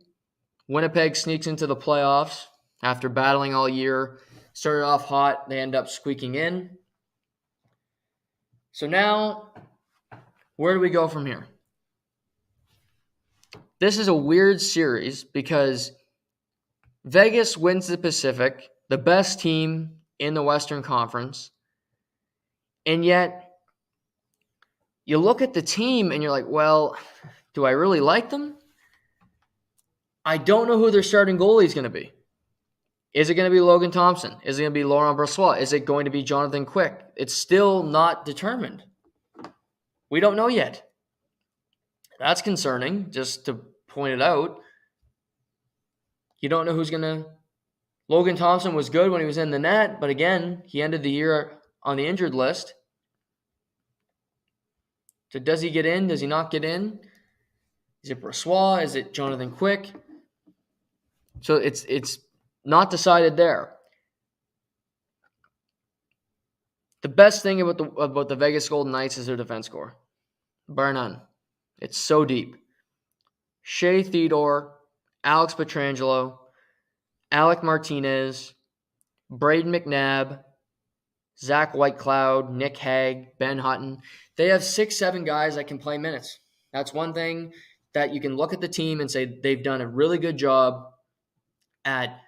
Winnipeg sneaks into the playoffs after battling all year. Started off hot. They end up squeaking in. So now, where do we go from here? This is a weird series because Vegas wins the Pacific, the best team in the Western Conference, and yet you look at the team and you're like, well, do I really like them? I don't know who their starting goalie is going to be. Is it going to be Logan Thompson? Is it going to be Laurent Brossoit? Is it going to be Jonathan Quick? It's still not determined. We don't know yet. That's concerning, just to point it out. You don't know who's going to... Logan Thompson was good when he was in the net, but again, he ended the year on the injured list. So does he get in? Does he not get in? Is it Brossoit? Is it Jonathan Quick? So it's not decided there. The best thing about the Vegas Golden Knights is their defense core. Bar none. It's so deep. Shea Theodore, Alex Pietrangelo, Alec Martinez, Braden McNabb, Zach Whitecloud, Nick Hague, Ben Hutton. They have 6-7 guys that can play minutes. That's one thing that you can look at the team and say they've done a really good job at,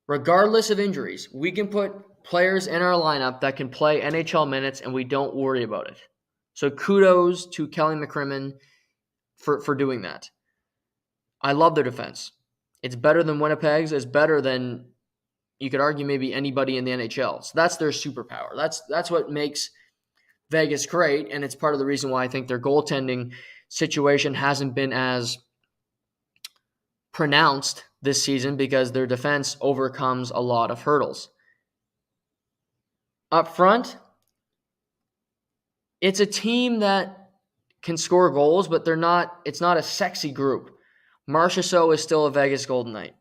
regardless of injuries, we can put players in our lineup that can play NHL minutes and we don't worry about it. So kudos to Kelly McCrimmon for doing that. I love their defense. It's better than Winnipeg's. It's better than, you could argue, maybe anybody in the NHL. So that's their superpower. That's what makes Vegas great, and it's part of the reason why I think their goaltending situation hasn't been as pronounced this season, because their defense overcomes a lot of hurdles. Up front, it's a team that can score goals, but it's not a sexy group. Marchessault is still a Vegas Golden Knight.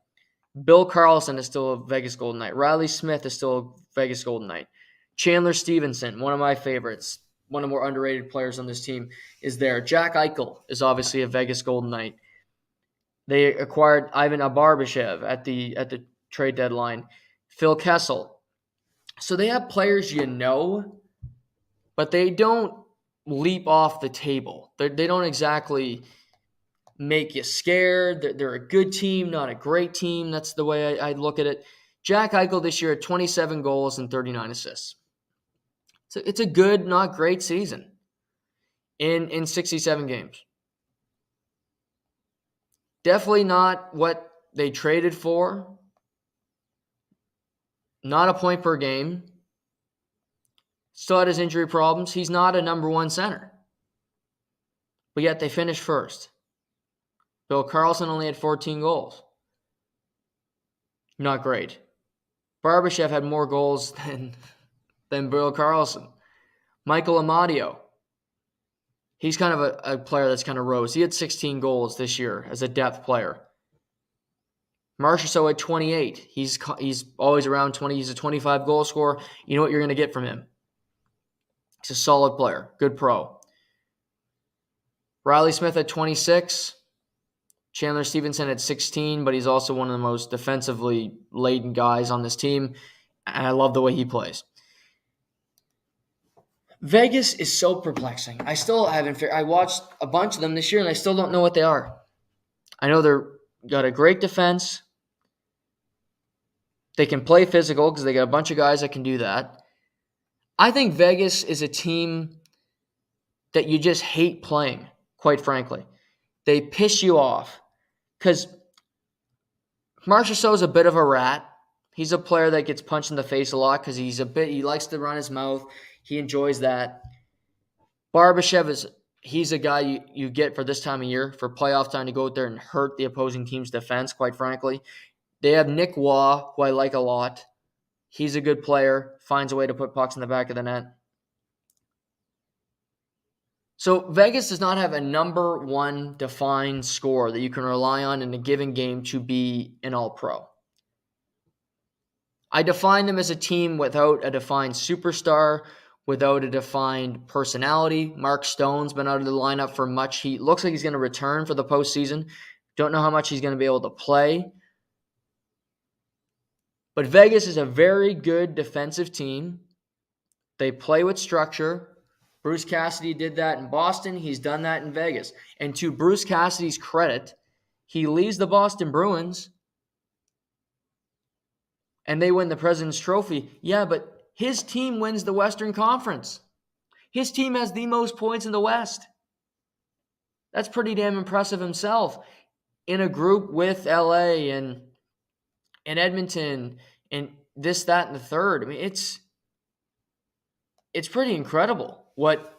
Bill Carlson is still a Vegas Golden Knight. Riley Smith is still a Vegas Golden Knight. Chandler Stevenson, one of my favorites, one of the more underrated players on this team, is there. Jack Eichel is obviously a Vegas Golden Knight. They acquired Ivan Barbashev at the trade deadline. Phil Kessel. So they have players but they don't leap off the table. They don't exactly make you scared. They're a good team, not a great team. That's the way I look at it. Jack Eichel this year had 27 goals and 39 assists. So it's a good, not great season in 67 games. Definitely not what they traded for. Not a point per game. Still had his injury problems. He's not a number one center. But yet they finished first. Bill Carlson only had 14 goals. Not great. Barbashev had more goals than Bill Carlson. Michael Amadio. He's kind of a player that's kind of rose. He had 16 goals this year as a depth player. Marchessault at 28. He's always around 20. He's a 25 goal scorer. You know what you're going to get from him. He's a solid player. Good pro. Riley Smith at 26. Chandler Stevenson at 16, but he's also one of the most defensively laden guys on this team, and I love the way he plays. Vegas is so perplexing. I still haven't I watched a bunch of them this year, and I still don't know what they are. I know they're got a great defense. They can play physical because they got a bunch of guys that can do that. I think Vegas is a team that you just hate playing, quite frankly. They piss you off because Marchessault is a bit of a rat. He's a player that gets punched in the face a lot because he likes to run his mouth. He enjoys that. Barbashev he's a guy you get for this time of year, for playoff time, to go out there and hurt the opposing team's defense, quite frankly. They have Nick Waugh, who I like a lot. He's a good player, finds a way to put pucks in the back of the net. So Vegas does not have a number one defined score that you can rely on in a given game to be an all-pro. I define them as a team without a defined superstar, without a defined personality. Mark Stone's been out of the lineup for much. He looks like he's going to return for the postseason. Don't know how much he's going to be able to play. But Vegas is a very good defensive team. They play with structure. Bruce Cassidy did that in Boston. He's done that in Vegas. And to Bruce Cassidy's credit, he leaves the Boston Bruins and they win the President's Trophy. Yeah, but his team wins the Western Conference. His team has the most points in the West. That's pretty damn impressive himself. In a group with LA and Edmonton and this, that, and the third. I mean, it's pretty incredible what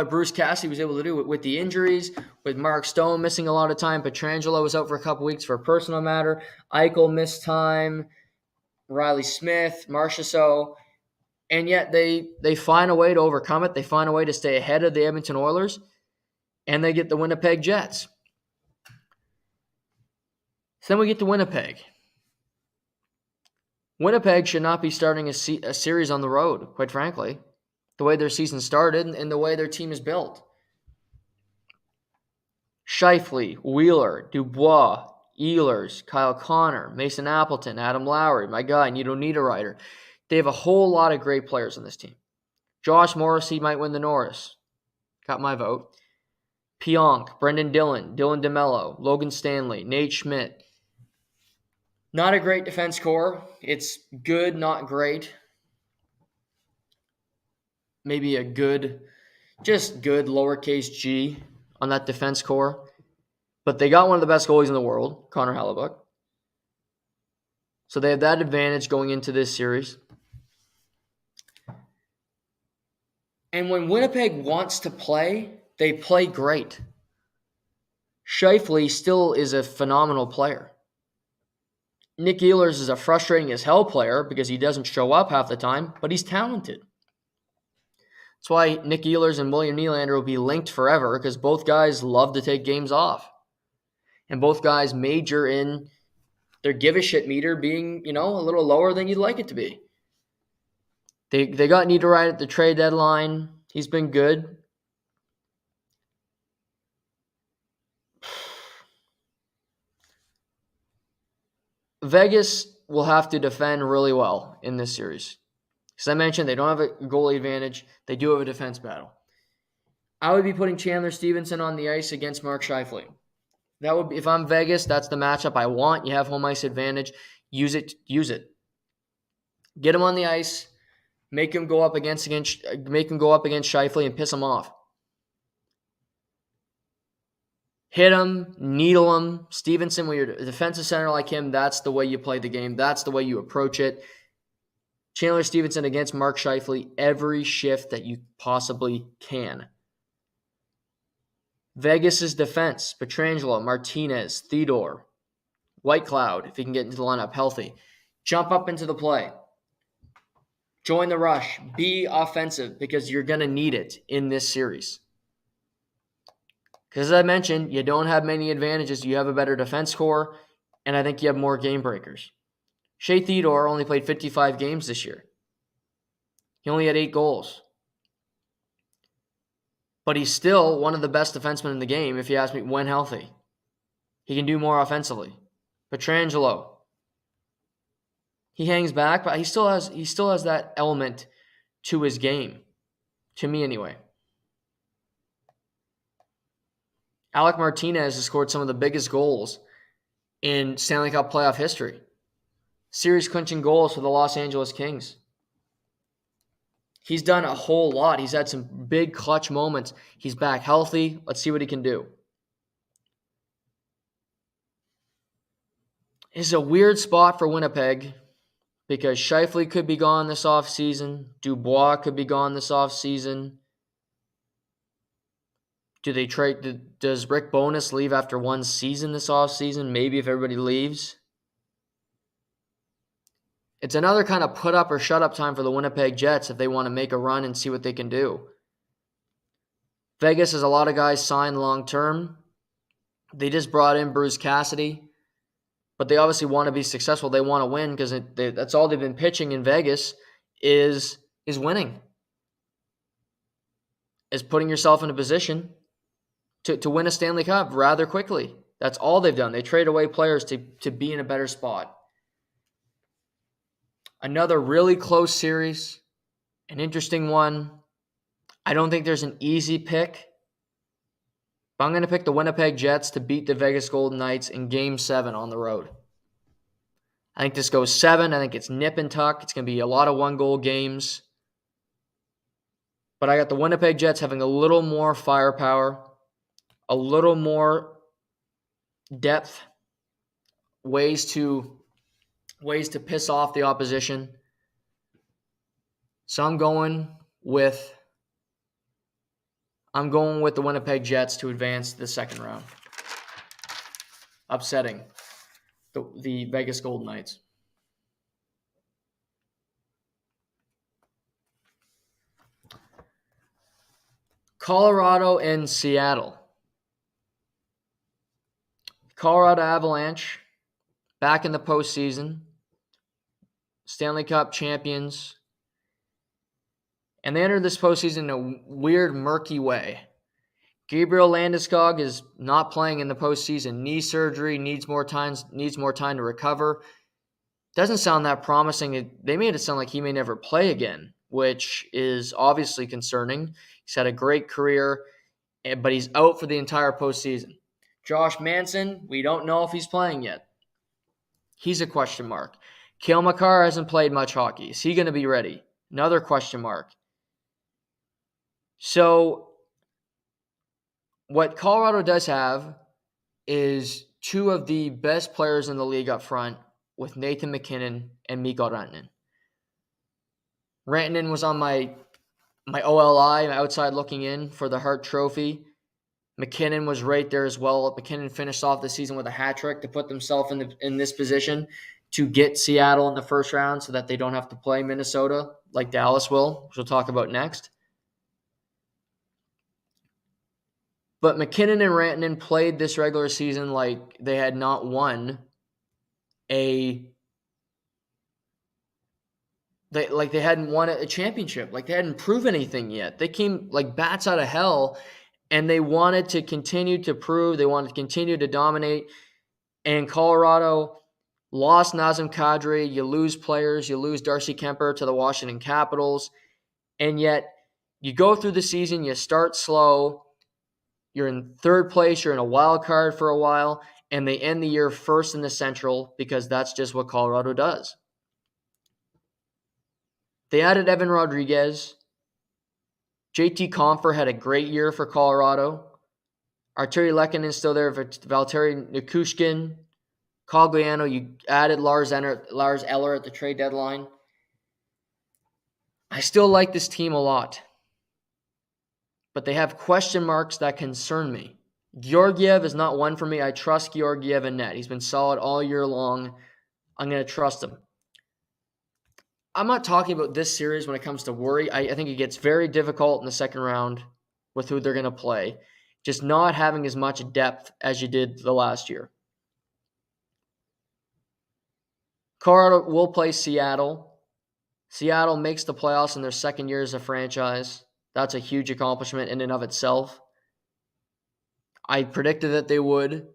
Bruce Cassidy was able to do with the injuries, with Mark Stone missing a lot of time. Pietrangelo was out for a couple weeks for a personal matter. Eichel missed time. Riley Smith, Marchessault. And yet they find a way to overcome it. They find a way to stay ahead of the Edmonton Oilers. And they get the Winnipeg Jets. So then we get to Winnipeg. Winnipeg should not be starting a series on the road, quite frankly, the way their season started and the way their team is built. Scheifele, Wheeler, Dubois, Ehlers, Kyle Connor, Mason Appleton, Adam Lowry, my guy, Nito Niederreiter. They have a whole lot of great players on this team. Josh Morrissey might win the Norris. Got my vote. Pionk, Brendan Dillon, Dylan DeMello, Logan Stanley, Nate Schmidt. Not a great defense core. It's good, not great. Maybe a good, just good lowercase g on that defense core. But they got one of the best goalies in the world, Connor Hellebuyck. So they have that advantage going into this series. And when Winnipeg wants to play, they play great. Scheifele still is a phenomenal player. Nick Ehlers is a frustrating as hell player because he doesn't show up half the time, but he's talented. That's why Nick Ehlers and William Nylander will be linked forever, because both guys love to take games off. And both guys major in their give a shit meter being, a little lower than you'd like it to be. They got Niederreiter at the trade deadline. He's been good. Vegas will have to defend really well in this series. As I mentioned, they don't have a goalie advantage. They do have a defense battle. I would be putting Chandler Stevenson on the ice against Mark Scheifele. That would be, if I'm Vegas, that's the matchup I want. You have home ice advantage. Use it. Get him on the ice. Make him go up against Scheifele and piss him off. Hit him, needle him. Stevenson, when you're a defensive center like him, that's the way you play the game. That's the way you approach it. Chandler Stevenson against Mark Scheifele every shift that you possibly can. Vegas' defense, Pietrangelo, Martinez, Theodore, Whitecloud, if he can get into the lineup healthy. Jump up into the play. Join the rush. Be offensive, because you're going to need it in this series. Because as I mentioned, you don't have many advantages. You have a better defense core. and I think you have more game breakers. Shea Theodore only played 55 games this year. He only had 8 goals. But he's still one of the best defensemen in the game, if you ask me, when healthy. He can do more offensively. Pietrangelo, he hangs back, but he still has that element to his game. To me, anyway. Alec Martinez has scored some of the biggest goals in Stanley Cup playoff history. Series clinching goals for the Los Angeles Kings. He's done a whole lot. He's had some big clutch moments. He's back healthy. Let's see what he can do. It's a weird spot for Winnipeg because Scheifele could be gone this offseason. Dubois could be gone this offseason. Do they trade? Does Rick Bowness leave after one season this offseason? Maybe if everybody leaves. It's another kind of put up or shut up time for the Winnipeg Jets if they want to make a run and see what they can do. Vegas has a lot of guys signed long term. They just brought in Bruce Cassidy, but they obviously want to be successful. They want to win because that's all they've been pitching in Vegas is winning, is putting yourself in a position to win a Stanley Cup rather quickly. That's all they've done. They trade away players to be in a better spot. Another really close series, an interesting one. I don't think there's an easy pick, but I'm going to pick the Winnipeg Jets to beat the Vegas Golden Knights in Game 7 on the road. I think this goes 7. I think it's nip and tuck. It's going to be a lot of one-goal games. But I got the Winnipeg Jets having a little more firepower, a little more depth, ways to piss off the opposition. So I'm going with the Winnipeg Jets to advance to the second round, upsetting the Vegas Golden Knights. Colorado and Seattle. Colorado Avalanche back in the postseason. Stanley Cup champions. And they entered this postseason in a weird, murky way. Gabriel Landeskog is not playing in the postseason. Knee surgery, needs more time to recover. Doesn't sound that promising. They made it sound like he may never play again, which is obviously concerning. He's had a great career, but he's out for the entire postseason. Josh Manson, we don't know if he's playing yet. He's a question mark. Cale Makar hasn't played much hockey. Is he going to be ready? Another question mark. So what Colorado does have is two of the best players in the league up front with Nathan MacKinnon and Mikko Rantanen. Rantanen was on my OLI, my outside looking in, for the Hart Trophy. MacKinnon was right there as well. MacKinnon finished off the season with a hat trick to put themselves in this position to get Seattle in the first round so that they don't have to play Minnesota like Dallas will, which we'll talk about next. But MacKinnon and Rantanen played this regular season like they had not won they hadn't won a championship, like they hadn't proven anything yet. They came like bats out of hell, and they wanted to continue to prove, they wanted to continue to dominate. And Colorado lost Nazem Kadri. You lose players, you lose Darcy Kemper to the Washington Capitals, and yet you go through the season, you start slow, you're in third place, you're in a wild card for a while, and they end the year first in the Central because that's just what Colorado does. They added Evan Rodriguez. JT Compher had a great year for Colorado. Arturi Lehkonen is still there. Valtteri Nichushkin. Cogliano, you added Lars Eller at the trade deadline. I still like this team a lot, but they have question marks that concern me. Georgiev is not one for me. I trust Georgiev in net. He's been solid all year long. I'm going to trust him. I'm not talking about this series when it comes to worry. I think it gets very difficult in the second round with who they're going to play. Just not having as much depth as you did the last year. Colorado will play Seattle. Seattle makes the playoffs in their second year as a franchise. That's a huge accomplishment in and of itself. I predicted that they would.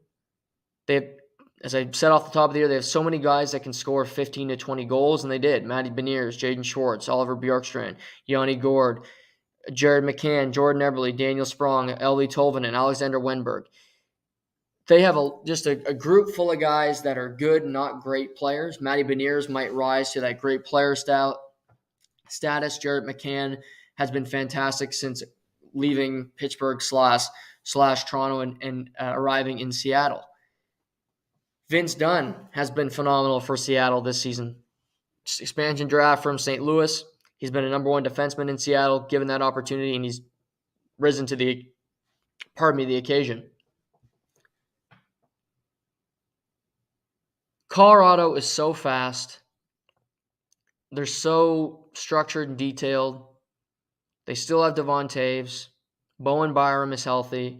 As I said off the top of the year, they have so many guys that can score 15 to 20 goals, and they did. Matty Beniers, Jaden Schwartz, Oliver Bjorkstrand, Yanni Gord, Jared McCann, Jordan Eberle, Daniel Sprong, Ellie Tolvanen, Alexander Wenberg. They have just a group full of guys that are good, not great players. Matty Beniers might rise to that great player status. Jared McCann has been fantastic since leaving Pittsburgh slash Toronto and arriving in Seattle. Vince Dunn has been phenomenal for Seattle this season. Expansion draft from St. Louis. He's been a number one defenseman in Seattle, given that opportunity, and he's risen to the occasion. Colorado is so fast. They're so structured and detailed. They still have Devon Taves. Bowen Byram is healthy.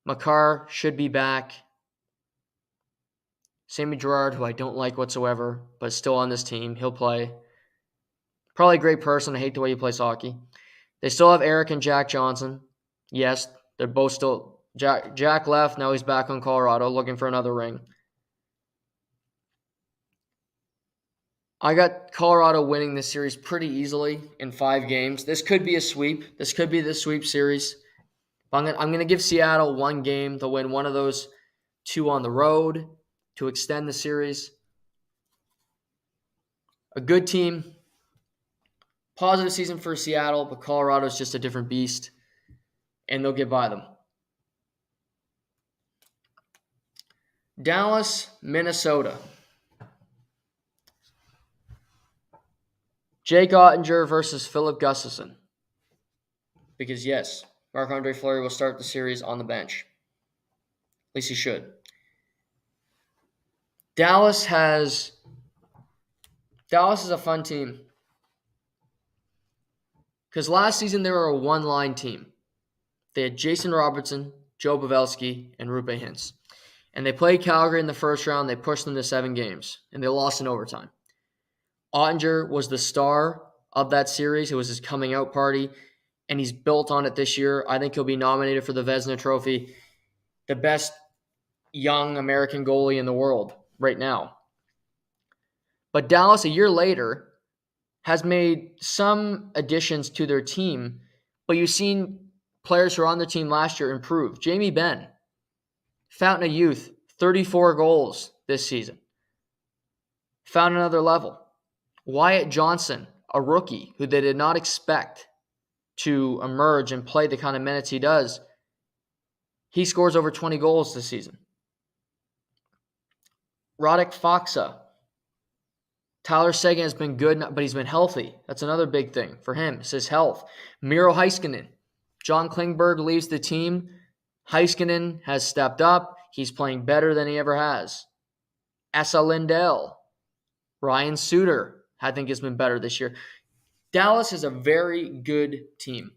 Makar should be back. Sammy Girard, who I don't like whatsoever, but is still on this team. He'll play. Probably a great person. I hate the way he plays hockey. They still have Eric and Jack Johnson. Yes, they're both still... Jack left. Now he's back on Colorado looking for another ring. I got Colorado winning this series pretty easily in 5 games. This could be a sweep. This could be the sweep series. I'm going to give Seattle 1 game. They'll win one of those 2 on the road to extend the series. A good team. Positive season for Seattle, but Colorado's just a different beast, and they'll get by them. Dallas, Minnesota. Jake Ottinger versus Philip Gustafson. Because yes, Marc-Andre Fleury will start the series on the bench. At least he should. Dallas is a fun team. Because last season they were a one-line team. They had Jason Robertson, Joe Pavelski, and Roope Hintz. And they played Calgary in the first round. They pushed them to 7 games, and they lost in overtime. Ottinger was the star of that series. It was his coming out party, and he's built on it this year. I think he'll be nominated for the Vezina Trophy, the best young American goalie in the world right now. But Dallas, a year later, has made some additions to their team, but you've seen players who were on their team last year improve. Jamie Benn, fountain of youth, 34 goals this season. Found another level. Wyatt Johnson, a rookie who they did not expect to emerge and play the kind of minutes he does, he scores over 20 goals this season. Radek Faksa. Tyler Seguin has been good, but he's been healthy. That's another big thing for him. It's his health. Miro Heiskanen. John Klingberg leaves the team. Heiskanen has stepped up. He's playing better than he ever has. Esa Lindell. Ryan Suter, I think, has been better this year. Dallas is a very good team.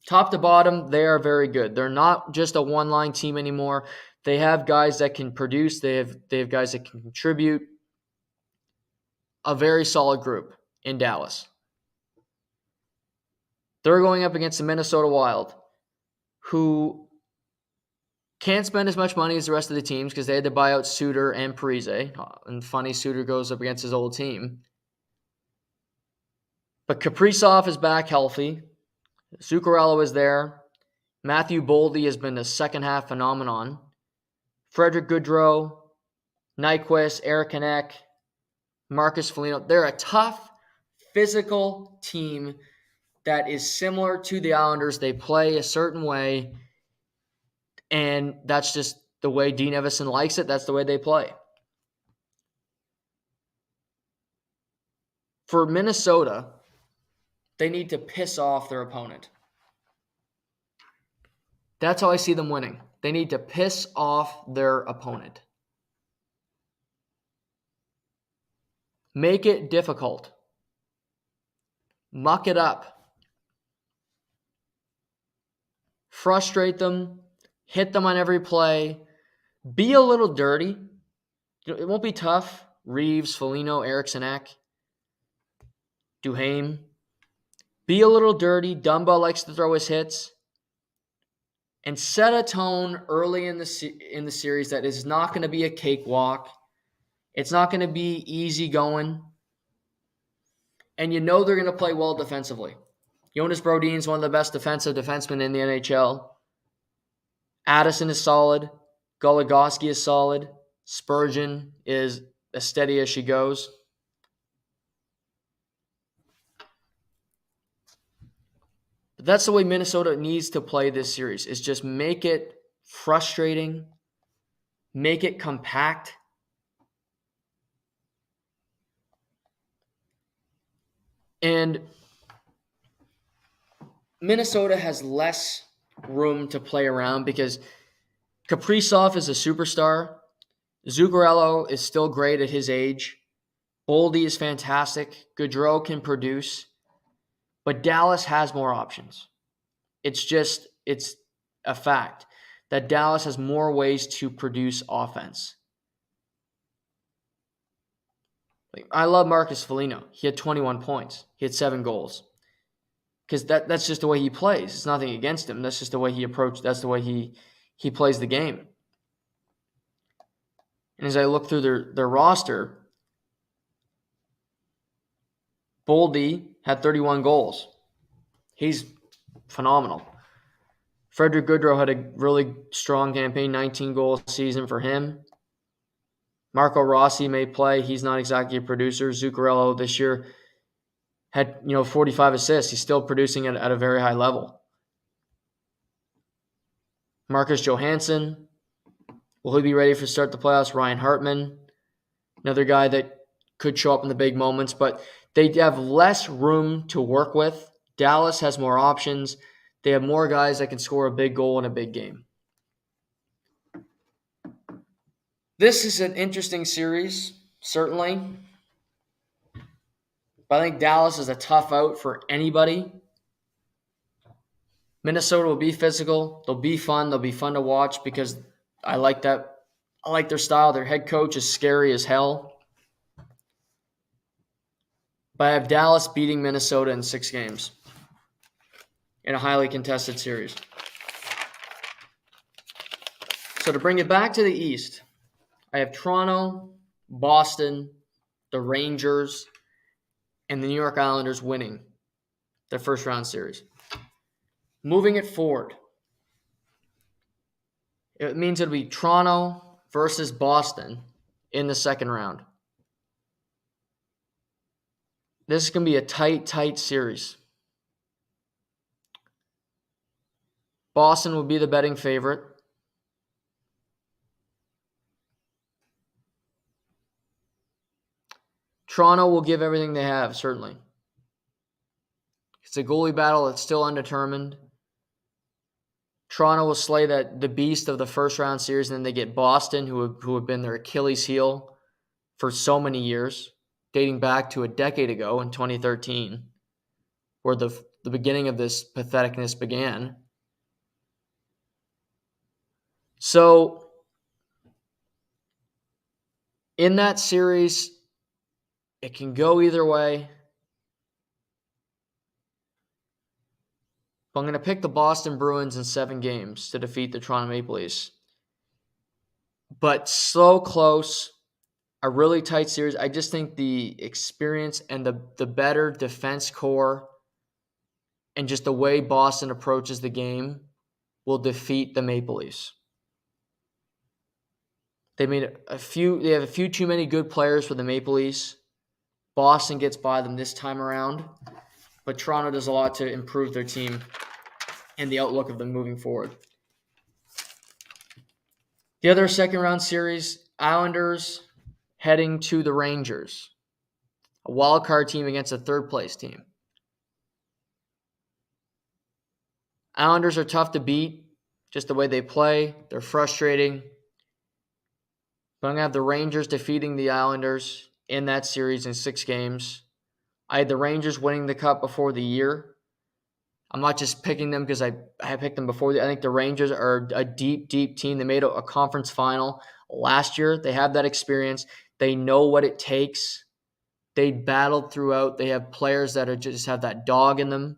Top to bottom, they are very good. They're not just a one-line team anymore. They have guys that can produce. They have guys that can contribute. A very solid group in Dallas. They're going up against the Minnesota Wild, who can't spend as much money as the rest of the teams because they had to buy out Suter and Parise. And funny, Suter goes up against his old team. But Kaprizov is back healthy. Zuccarello is there. Matthew Boldy has been a second-half phenomenon. Frederick Goodrow, Nyquist, Eric Hanek, Marcus Foligno. They're a tough, physical team that is similar to the Islanders. They play a certain way, and that's just the way Dean Evison likes it. That's the way they play. For Minnesota, they need to piss off their opponent. That's how I see them winning. They need to piss off their opponent. Make it difficult. Muck it up. Frustrate them. Hit them on every play. Be a little dirty. It won't be tough. Reeves, Foligno, Eriksson Ek, Duhaime. Be a little dirty. Dumba likes to throw his hits. And set a tone early in the series that is not going to be a cakewalk. It's not going to be easy going. And you know they're going to play well defensively. Jonas Brodin is one of the best defensive defensemen in the NHL. Addison is solid. Goligoski is solid. Spurgeon is as steady as she goes. But that's the way Minnesota needs to play this series, is just make it frustrating, make it compact. And Minnesota has less room to play around because Kaprizov is a superstar. Zuccarello is still great at his age. Boldy is fantastic. Gaudreau can produce. But Dallas has more options. It's a fact that Dallas has more ways to produce offense. I love Marcus Foligno. He had 21 points. He had 7 goals. Because that's just the way he plays. It's nothing against him. That's just the way he approached. That's the way he plays the game. And as I look through their roster, Boldy had 31 goals. He's phenomenal. Frederick Goodrow had a really strong campaign, 19-goal season for him. Marco Rossi may play. He's not exactly a producer. Zuccarello this year had 45 assists. He's still producing at a very high level. Marcus Johansson, will he be ready to start the playoffs? Ryan Hartman, another guy that could show up in the big moments, but they have less room to work with. Dallas has more options. They have more guys that can score a big goal in a big game. This is an interesting series, certainly. But I think Dallas is a tough out for anybody. Minnesota will be physical. They'll be fun. They'll be fun to watch because I like that. I like their style. Their head coach is scary as hell. But I have Dallas beating Minnesota in 6 games in a highly contested series. So to bring it back to the East, I have Toronto, Boston, the Rangers, and the New York Islanders winning their first round series. Moving it forward, it means it'll be Toronto versus Boston in the second round. This is going to be a tight series. Boston will be the betting favorite. Toronto will give everything they have, certainly. It's a goalie battle that's still undetermined. Toronto will slay the beast of the first round series, and then they get Boston, who have been their Achilles heel for so many years, dating back to a decade ago in 2013, where the beginning of this patheticness began. So, in that series, it can go either way. But I'm going to pick the Boston Bruins in 7 games to defeat the Toronto Maple Leafs. But so close, a really tight series. I just think the experience and the better defense core and just the way Boston approaches the game will defeat the Maple Leafs. They have a few too many good players for the Maple Leafs. Boston gets by them this time around, but Toronto does a lot to improve their team and the outlook of them moving forward. The other second round series, Islanders heading to the Rangers, a wild card team against a third place team. Islanders are tough to beat, just the way they play. They're frustrating. But I'm going to have the Rangers defeating the Islanders in that series in 6 games. I had the Rangers winning the Cup before the year. I'm not just picking them because I picked them before. I think the Rangers are a deep team. They made a conference final last year. They have that experience. They know what it takes. They battled throughout. They have players that just have that dog in them,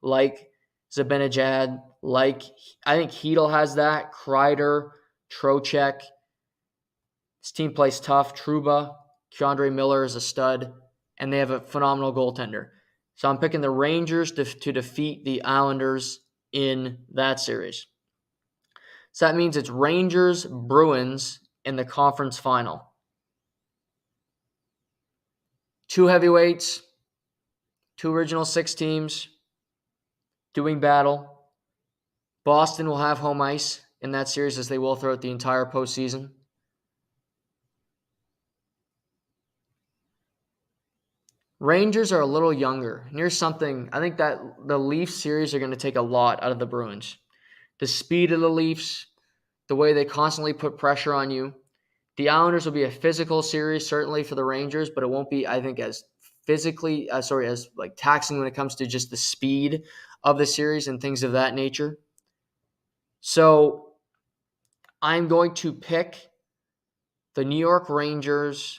like Zibanejad, like I think Hedl has that, Kreider, Trocheck. This team plays tough. Trouba, Keandre Miller is a stud, and they have a phenomenal goaltender. So I'm picking the Rangers to defeat the Islanders in that series. So that means it's Rangers, Bruins in the conference final. Two heavyweights, two original six teams doing battle. Boston will have home ice in that series, as they will throughout the entire postseason. Rangers are a little younger. And here's something, I think that the Leafs series are going to take a lot out of the Bruins. The speed of the Leafs, the way they constantly put pressure on you. The Islanders will be a physical series, certainly for the Rangers, but it won't be, I think, as as like taxing when it comes to just the speed of the series and things of that nature. So I'm going to pick the New York Rangers.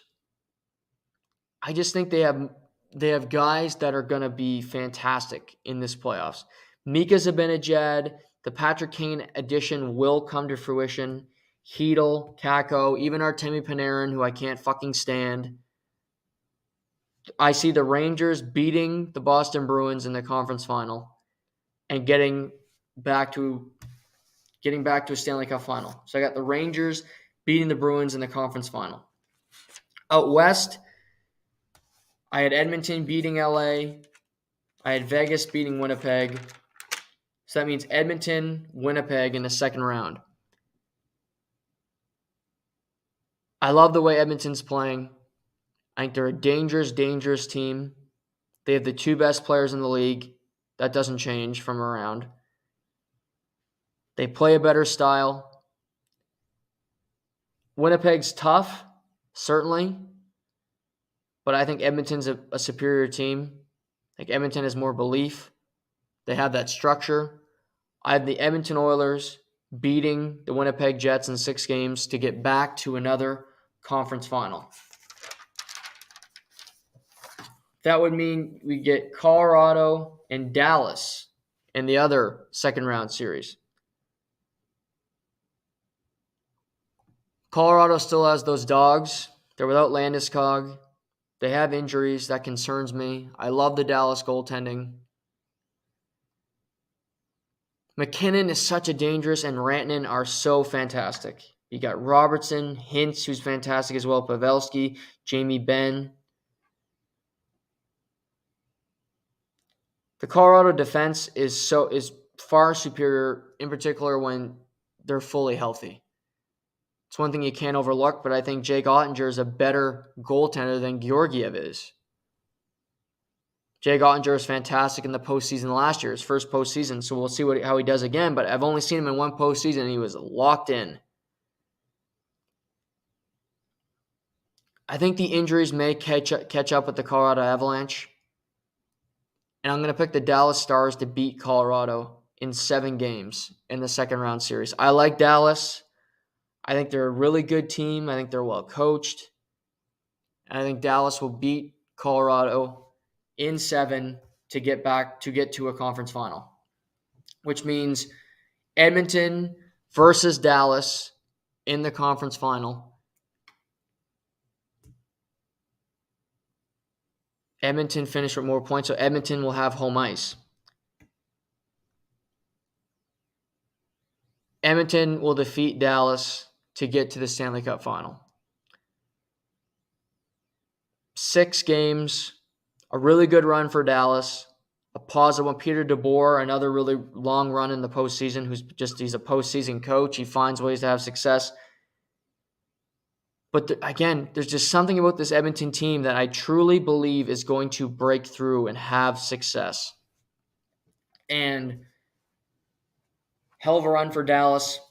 I just think they have guys that are going to be fantastic in this playoffs. Mika Zibanejad, the Patrick Kane addition will come to fruition. Hedl, Kako, even Artemi Panarin, who I can't fucking stand. I see the Rangers beating the Boston Bruins in the conference final and getting back to a Stanley Cup final. So I got the Rangers beating the Bruins in the conference final. Out west, I had Edmonton beating LA. I had Vegas beating Winnipeg. So that means Edmonton, Winnipeg in the second round. I love the way Edmonton's playing. I think they're a dangerous, dangerous team. They have the two best players in the league. That doesn't change from around. They play a better style. Winnipeg's tough, certainly. But I think Edmonton's a superior team. I think Edmonton has more belief. They have that structure. I have the Edmonton Oilers beating the Winnipeg Jets in 6 games to get back to another conference final. That would mean we get Colorado and Dallas in the other second round series. Colorado still has those dogs. They're without Landeskog. They have injuries. That concerns me. I love the Dallas goaltending. McKinnon is such a dangerous, and Rantanen are so fantastic. You got Robertson, Hintz, who's fantastic as well, Pavelski, Jamie Benn. The Colorado defense is far superior, in particular when they're fully healthy. It's one thing you can't overlook, but I think Jake Ottinger is a better goaltender than Georgiev is. Jake Ottinger is fantastic in the postseason last year, his first postseason, so we'll see how he does again, but I've only seen him in one postseason, and he was locked in. I think the injuries may catch up with the Colorado Avalanche, and I'm going to pick the Dallas Stars to beat Colorado in 7 games in the second round series. I like Dallas. I think they're a really good team. I think they're well coached. And I think Dallas will beat Colorado in 7 to get to a conference final, which means Edmonton versus Dallas in the conference final. Edmonton finished with more points, so Edmonton will have home ice. Edmonton will defeat Dallas to get to the Stanley Cup final. 6 games, a really good run for Dallas, a positive one. Peter DeBoer, another really long run in the postseason, he's a postseason coach. He finds ways to have success. But again, there's just something about this Edmonton team that I truly believe is going to break through and have success. And hell of a run for Dallas.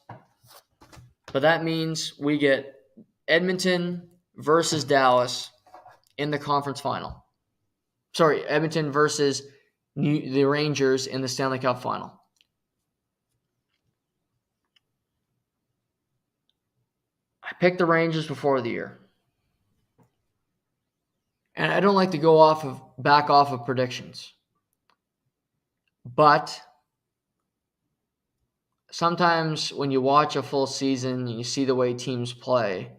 But that means we get Edmonton versus Dallas in the conference final. Sorry, Edmonton versus the Rangers in the Stanley Cup final. I picked the Rangers before the year. And I don't like to go back off of predictions. But sometimes when you watch a full season and you see the way teams play,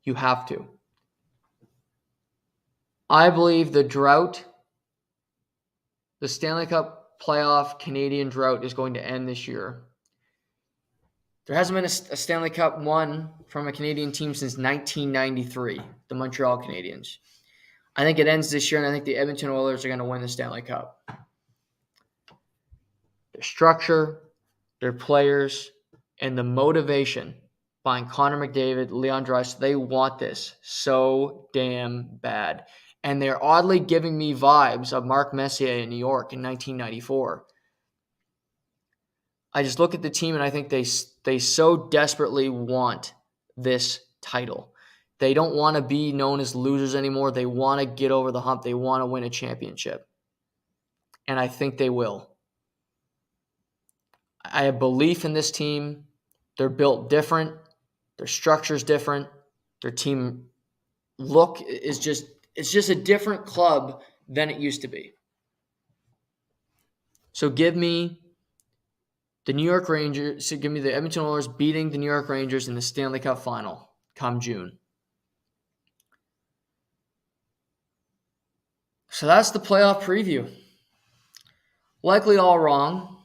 you have to. I believe the Stanley Cup playoff Canadian drought is going to end this year. There hasn't been a Stanley Cup won from a Canadian team since 1993, the Montreal Canadiens. I think it ends this year, and I think the Edmonton Oilers are going to win the Stanley Cup. Their structure, their players, and the motivation behind Connor McDavid, Leon Draisaitl, they want this so damn bad. And they're oddly giving me vibes of Mark Messier in New York in 1994. I just look at the team and I think they so desperately want this title. They don't want to be known as losers anymore. They want to get over the hump. They want to win a championship. And I think they will. I have belief in this team. They're built different. Their structure's different. Their team look is just a different club than it used to be. So give me the Edmonton Oilers beating the New York Rangers in the Stanley Cup final come June. So that's the playoff preview. Likely all wrong.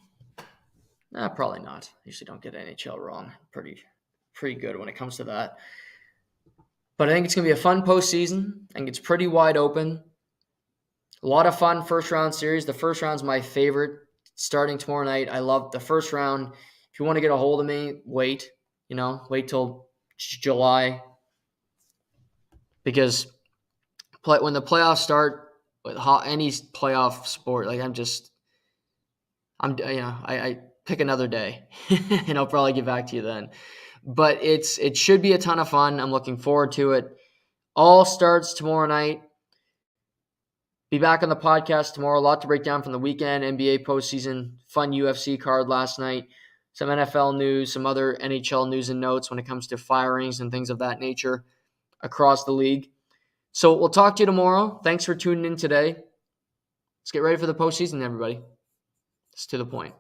Probably not. I usually don't get NHL wrong. Pretty good when it comes to that. But I think it's going to be a fun postseason. I think it's pretty wide open. A lot of fun first round series. The first round's my favorite. Starting tomorrow night. I love the first round. If you want to get a hold of me, wait till July. Because when the playoffs start, with any playoff sport, I pick another day, and I'll probably get back to you then. But it should be a ton of fun. I'm looking forward to it. All starts tomorrow night. Be back on the podcast tomorrow. A lot to break down from the weekend, NBA postseason, fun UFC card last night, some NFL news, some other NHL news and notes when it comes to firings and things of that nature across the league. So we'll talk to you tomorrow. Thanks for tuning in today. Let's get ready for the postseason, everybody. It's to the point.